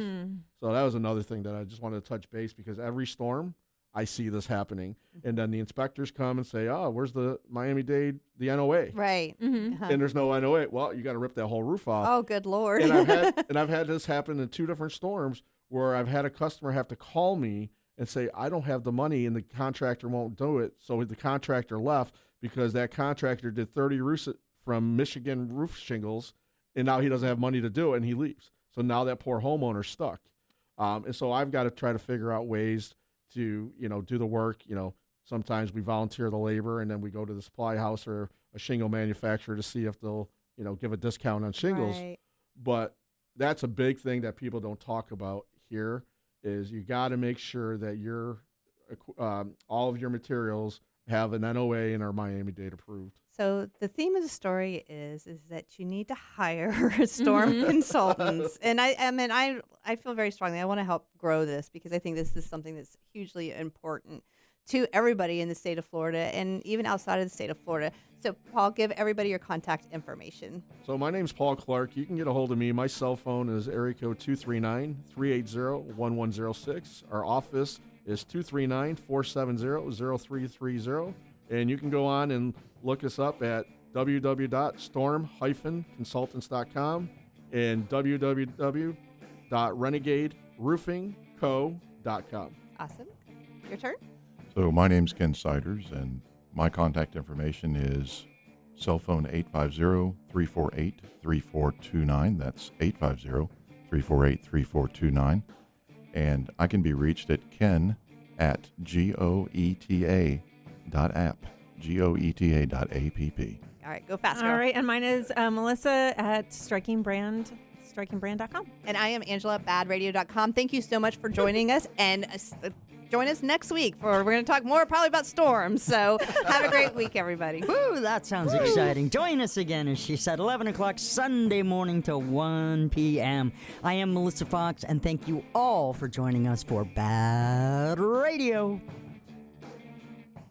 So that was another thing that I just wanted to touch base, because every storm, I see this happening. And then the inspectors come and say, oh, where's the Miami-Dade, the NOA? Right. And there's no NOA. Well, you got to rip that whole roof off. Oh, good Lord. And I've had this happen in 2 different storms where I've had a customer have to call me and say, I don't have the money, and the contractor won't do it. So the contractor left because that contractor did 30 roofs from Michigan roof shingles, and now he doesn't have money to do it, and he leaves. So now that poor homeowner's stuck. And so I've got to try to figure out ways to, do the work. Sometimes we volunteer the labor, and then we go to the supply house or a shingle manufacturer to see if they'll, give a discount on shingles. Right. But that's a big thing that people don't talk about here, is you got to make sure that all of your materials have an NOA and are Miami-Dade approved. So the theme of the story is that you need to hire storm consultants. And I feel very strongly, I want to help grow this, because I think this is something that's hugely important. to everybody in the state of Florida and even outside of the state of Florida. So, Paul, give everybody your contact information. So my name's Paul Clark. You can get a hold of me. My cell phone is area code 239-380-1106. Our office is 239-470-0330. And you can go on and look us up at www.storm-consultants.com and www.renegaderoofingco.com. Awesome. Your turn. So my name's Ken Siders, and my contact information is cell phone 850-348-3429. That's 850-348-3429. And I can be reached at ken@goeta.app, goeta.app. All right, go fast, All girl. right, and mine is Melissa at strikingbrand.com. And I am Angela at BaaDradio.com. Thank you so much for joining us, and join us next week for we're going to talk more probably about storms. So have a great week, everybody. Woo, that sounds exciting. Join us again, as she said, 11 o'clock Sunday morning to 1 p.m. I am Melissa Fox, and thank you all for joining us for BaaD Radio.